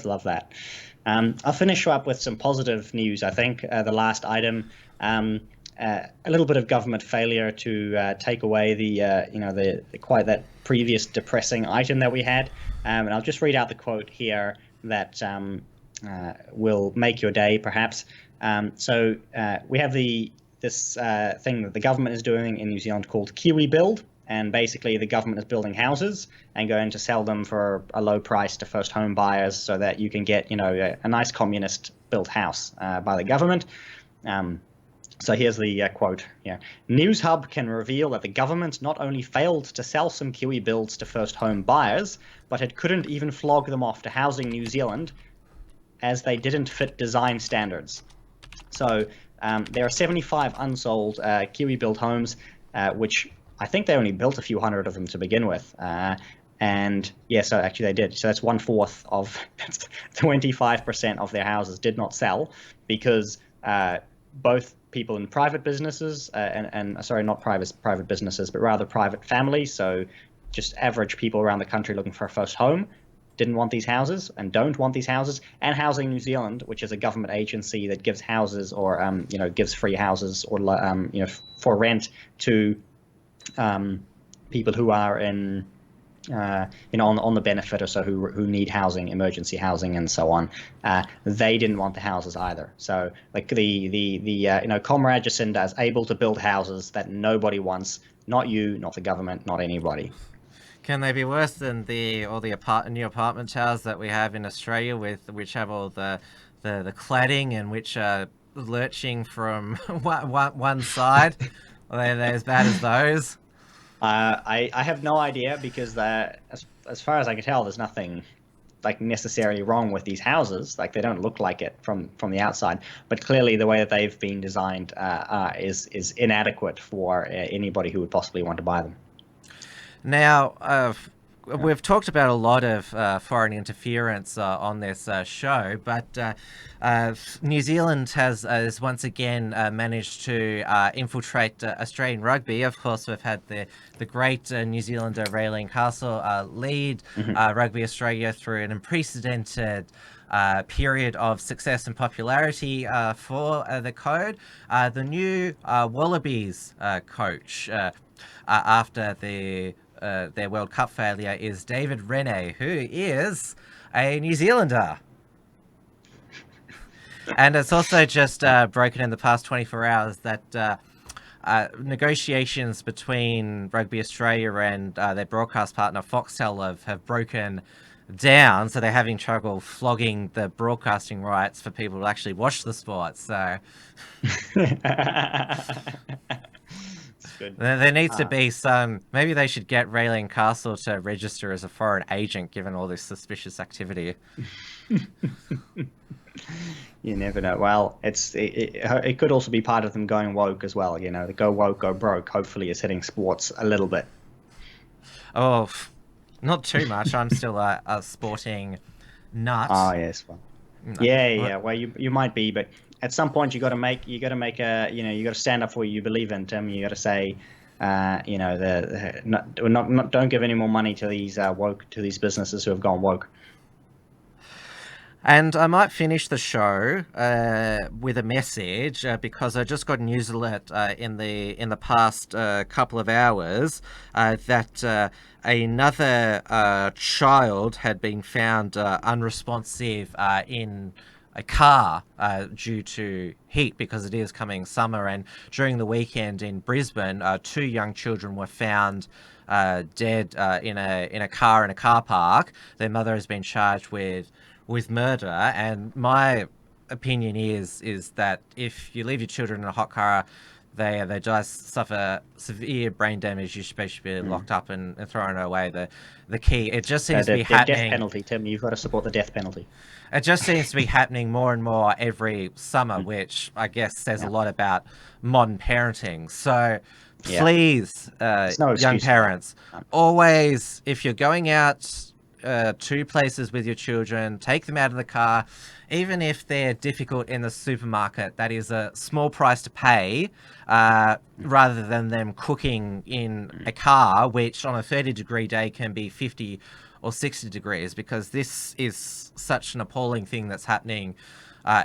love that. I'll finish up with some positive news. I think the last item, a little bit of government failure to take away the quite that previous depressing item that we had. And I'll just read out the quote here that will make your day, perhaps. So we have this thing that the government is doing in New Zealand called Kiwi Build, and basically the government is building houses and going to sell them for a low price to first home buyers, so that you can get a nice communist built house by the government. So here's the quote. Yeah, News Hub can reveal that the government not only failed to sell some Kiwi builds to first home buyers, but it couldn't even flog them off to Housing New Zealand, as they didn't fit design standards. So there are 75 unsold Kiwi built homes, which I think they only built a few hundred of them to begin with. And yeah, so actually they did. So that's 1/4 of 25% of their houses did not sell, because both people in private businesses and sorry, not private businesses, but rather private families, so just average people around the country looking for a first home, didn't want these houses and don't want these houses. And Housing New Zealand, which is a government agency that gives houses or gives free houses or for rent to people who are in on the benefit, or so who need housing, emergency housing, and so on. They didn't want the houses either. So like the Comrade Jacinda is able to build houses that nobody wants, not you, not the government, not anybody. Can they be worse than all the new apartment towers that we have in Australia, which have all the cladding and which are lurching from one side? Are they as bad as those? I have no idea, because as far as I can tell, there's nothing like necessarily wrong with these houses. Like, they don't look like it from the outside, but clearly the way that they've been designed is inadequate for anybody who would possibly want to buy them. Now, we've talked about a lot of foreign interference on this show, but New Zealand has once again managed to infiltrate Australian rugby. Of course, we've had the great New Zealander Raelene Castle lead Rugby Australia through an unprecedented period of success and popularity for the code. The new Wallabies coach after their World Cup failure is David Rene, who is a New Zealander. And it's also just broken in the past 24 hours that negotiations between Rugby Australia and their broadcast partner Foxtel have broken down, so they're having trouble flogging the broadcasting rights for people to actually watch the sport. So there needs to be some. Maybe they should get Raelene Castle to register as a foreign agent, given all this suspicious activity. You never know. Well, it could also be part of them going woke as well. The go woke, go broke. Hopefully, is hitting sports a little bit. Oh, not too much. I'm still a sporting nut. Oh yes, well, yeah. Well, you might be, but at some point you got to make you got to stand up for what you believe in, Tim. You got to say, don't give any more money to these businesses who have gone woke. And I might finish the show with a message because I just got a news alert in the past couple of hours that another child had been found unresponsive in a car due to heat, because it is coming summer. And during the weekend in Brisbane, 2 young children were found dead in a car park. Their mother has been charged with murder, and my opinion is that if you leave your children in a hot car, they just suffer severe brain damage. You should basically be locked up and thrown away. The key, it just seems to be happening. The death penalty, Tim. You've got to support the death penalty. It just seems to be happening more and more every summer, which I guess says a lot about modern parenting. So please, young parents, always, if you're going out to places with your children, take them out of the car, even if they're difficult in the supermarket. That is a small price to pay, rather than them cooking in a car, which on a 30-degree day can be 50 or 60 degrees, because this is such an appalling thing that's happening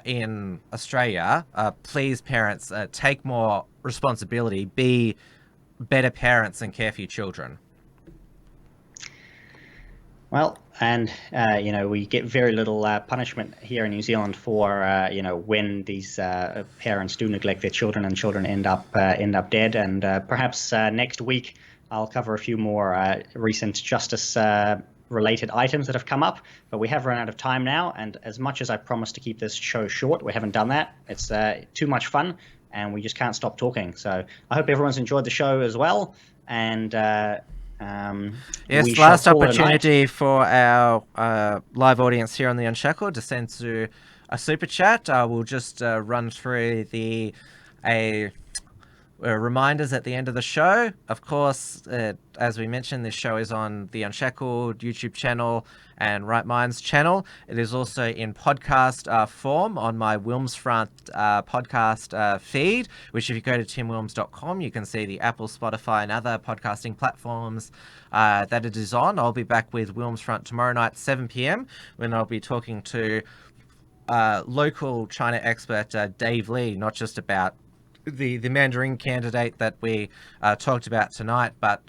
in Australia. Please, parents, take more responsibility, be better parents, and care for your children. Well, and we get very little punishment here in New Zealand for when these parents do neglect their children and children end up dead. And perhaps next week I'll cover a few more recent justice related items that have come up. But we have run out of time now, and as much as I promised to keep this show short, we haven't done that. It's too much fun, and we just can't stop talking. So I hope everyone's enjoyed the show as well. And yes, last opportunity for our live audience here on the Unshackled to send through a super chat. We'll just run through the reminders at the end of the show. Of course, as we mentioned, this show is on the Unshackled YouTube channel and Right Minds channel. It is also in podcast form on my Wilmsfront podcast feed, which if you go to timwilms.com, you can see the Apple, Spotify and other podcasting platforms that it is on. I'll be back with Wilmsfront tomorrow night, 7 p.m, when I'll be talking to local China expert Dave Lee, not just about the Mandarin candidate that we talked about tonight, but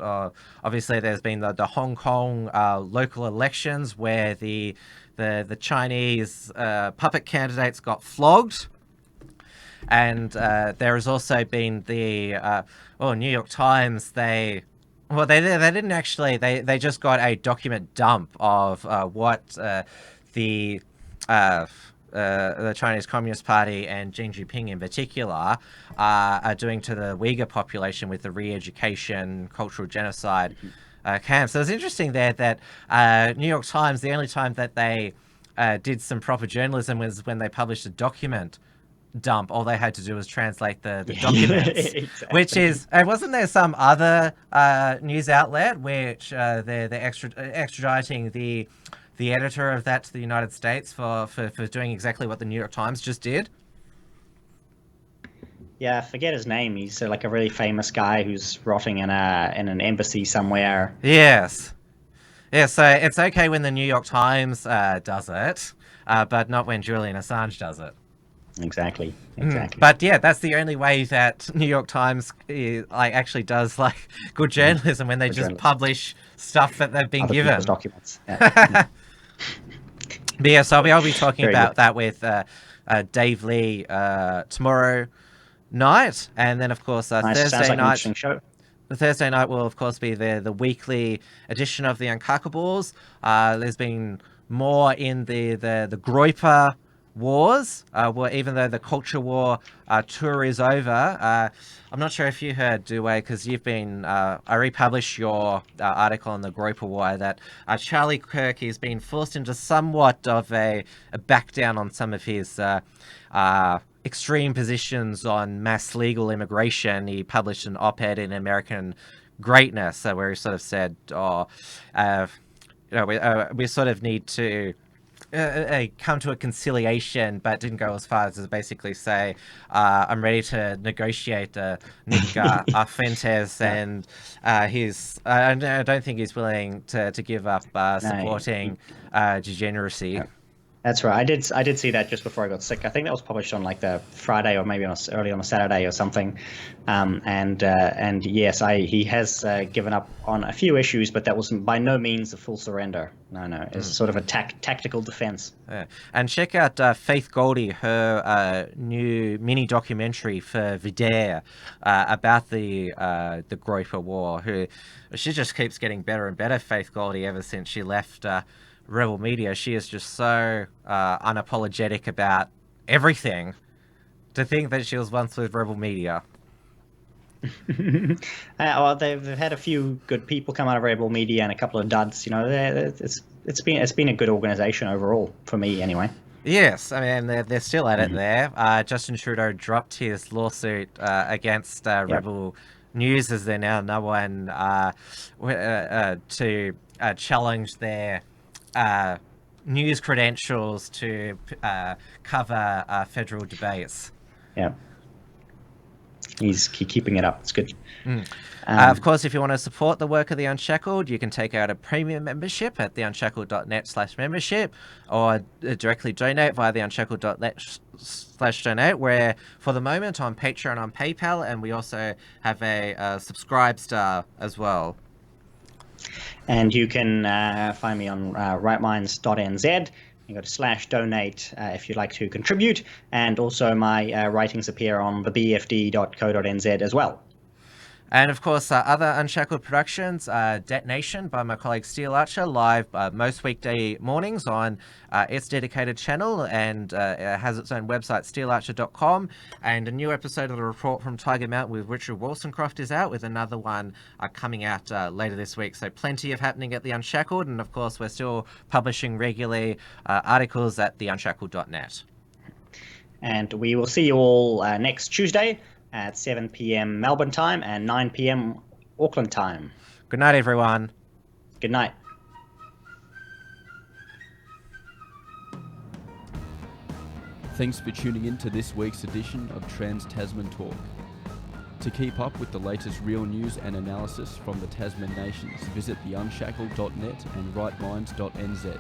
obviously there's been the Hong Kong local elections where the Chinese puppet candidates got flogged, and there has also been the New York Times. They didn't actually. They just got a document dump of what the Chinese Communist Party and Xi Jinping in particular are doing to the Uyghur population with the re-education, cultural genocide camps. So it's interesting there that New York Times, the only time that they did some proper journalism was when they published a document dump. All they had to do was translate the documents, exactly. Which is, wasn't there some other news outlet which they're extraditing the editor of that to the United States for doing exactly what the New York Times just did? Yeah, I forget his name. He's like a really famous guy who's rotting in an embassy somewhere. Yes. Yeah, so it's okay when the New York Times does it, but not when Julian Assange does it. Exactly. But yeah, that's the only way that New York Times actually does good journalism, when they just publish stuff that they've been given. Documents. Yeah. But yeah, so I'll be talking about that with Dave Lee tomorrow night, and then of course Thursday night. Show. The Thursday night will of course be the weekly edition of the Uncockables. There's been more in the Groiper wars, even though the culture war tour is over. I'm not sure if you heard, Dieuwe, because you've been, I republished your article on the Groiper war, that Charlie Kirk has been forced into somewhat of a back down on some of his extreme positions on mass legal immigration. He published an op-ed in American Greatness where he sort of said, we sort of need to come to a conciliation, but didn't go as far as to basically say, I'm ready to negotiate Nick Fuentes, and I don't think he's willing to give up supporting degeneracy. That's right. I did see that just before I got sick. I think that was published on the Friday or maybe early on a Saturday or something. And yes, he has given up on a few issues, but that was by no means a full surrender. No, it's sort of a tactical defense. Yeah. And check out Faith Goldie, her new mini documentary for Vidare about the Groiper War. She just keeps getting better and better, Faith Goldie, ever since she left Rebel Media. She is just so unapologetic about everything to think that she was once with Rebel Media. Well, they've had a few good people come out of Rebel Media and a couple of duds. You know, it's been a good organization overall for me, anyway. Yes, I mean they're still at it there. Justin Trudeau dropped his lawsuit against Rebel News, as they're now number one, to challenge their news credentials to cover federal debates. Yeah. He's keeping it up. It's good. Of course, if you want to support the work of The Unshackled, you can take out a premium membership at theunshackled.net/membership, or directly donate via theunshackled.net/donate, where for the moment on Patreon, on PayPal, and we also have a subscribe star as well. And you can find me on rightminds.nz. You go to /donate if you'd like to contribute, and also my writings appear on thebfd.co.nz as well. And of course, other Unshackled productions, Detonation by my colleague Steel Archer, live most weekday mornings on its dedicated channel, and it has its own website, steelarcher.com. And a new episode of The Report from Tiger Mountain with Richard Wollstonecroft is out, with another one coming out later this week. So plenty of happening at The Unshackled, and of course, we're still publishing regularly articles at theunshackled.net. And we will see you all next Tuesday at 7 p.m. Melbourne time and 9 p.m. Auckland time. Good night, everyone. Good night. Thanks for tuning in to this week's edition of Trans Tasman Talk. To keep up with the latest real news and analysis from the Tasman Nations, visit theunshackled.net and rightminds.nz.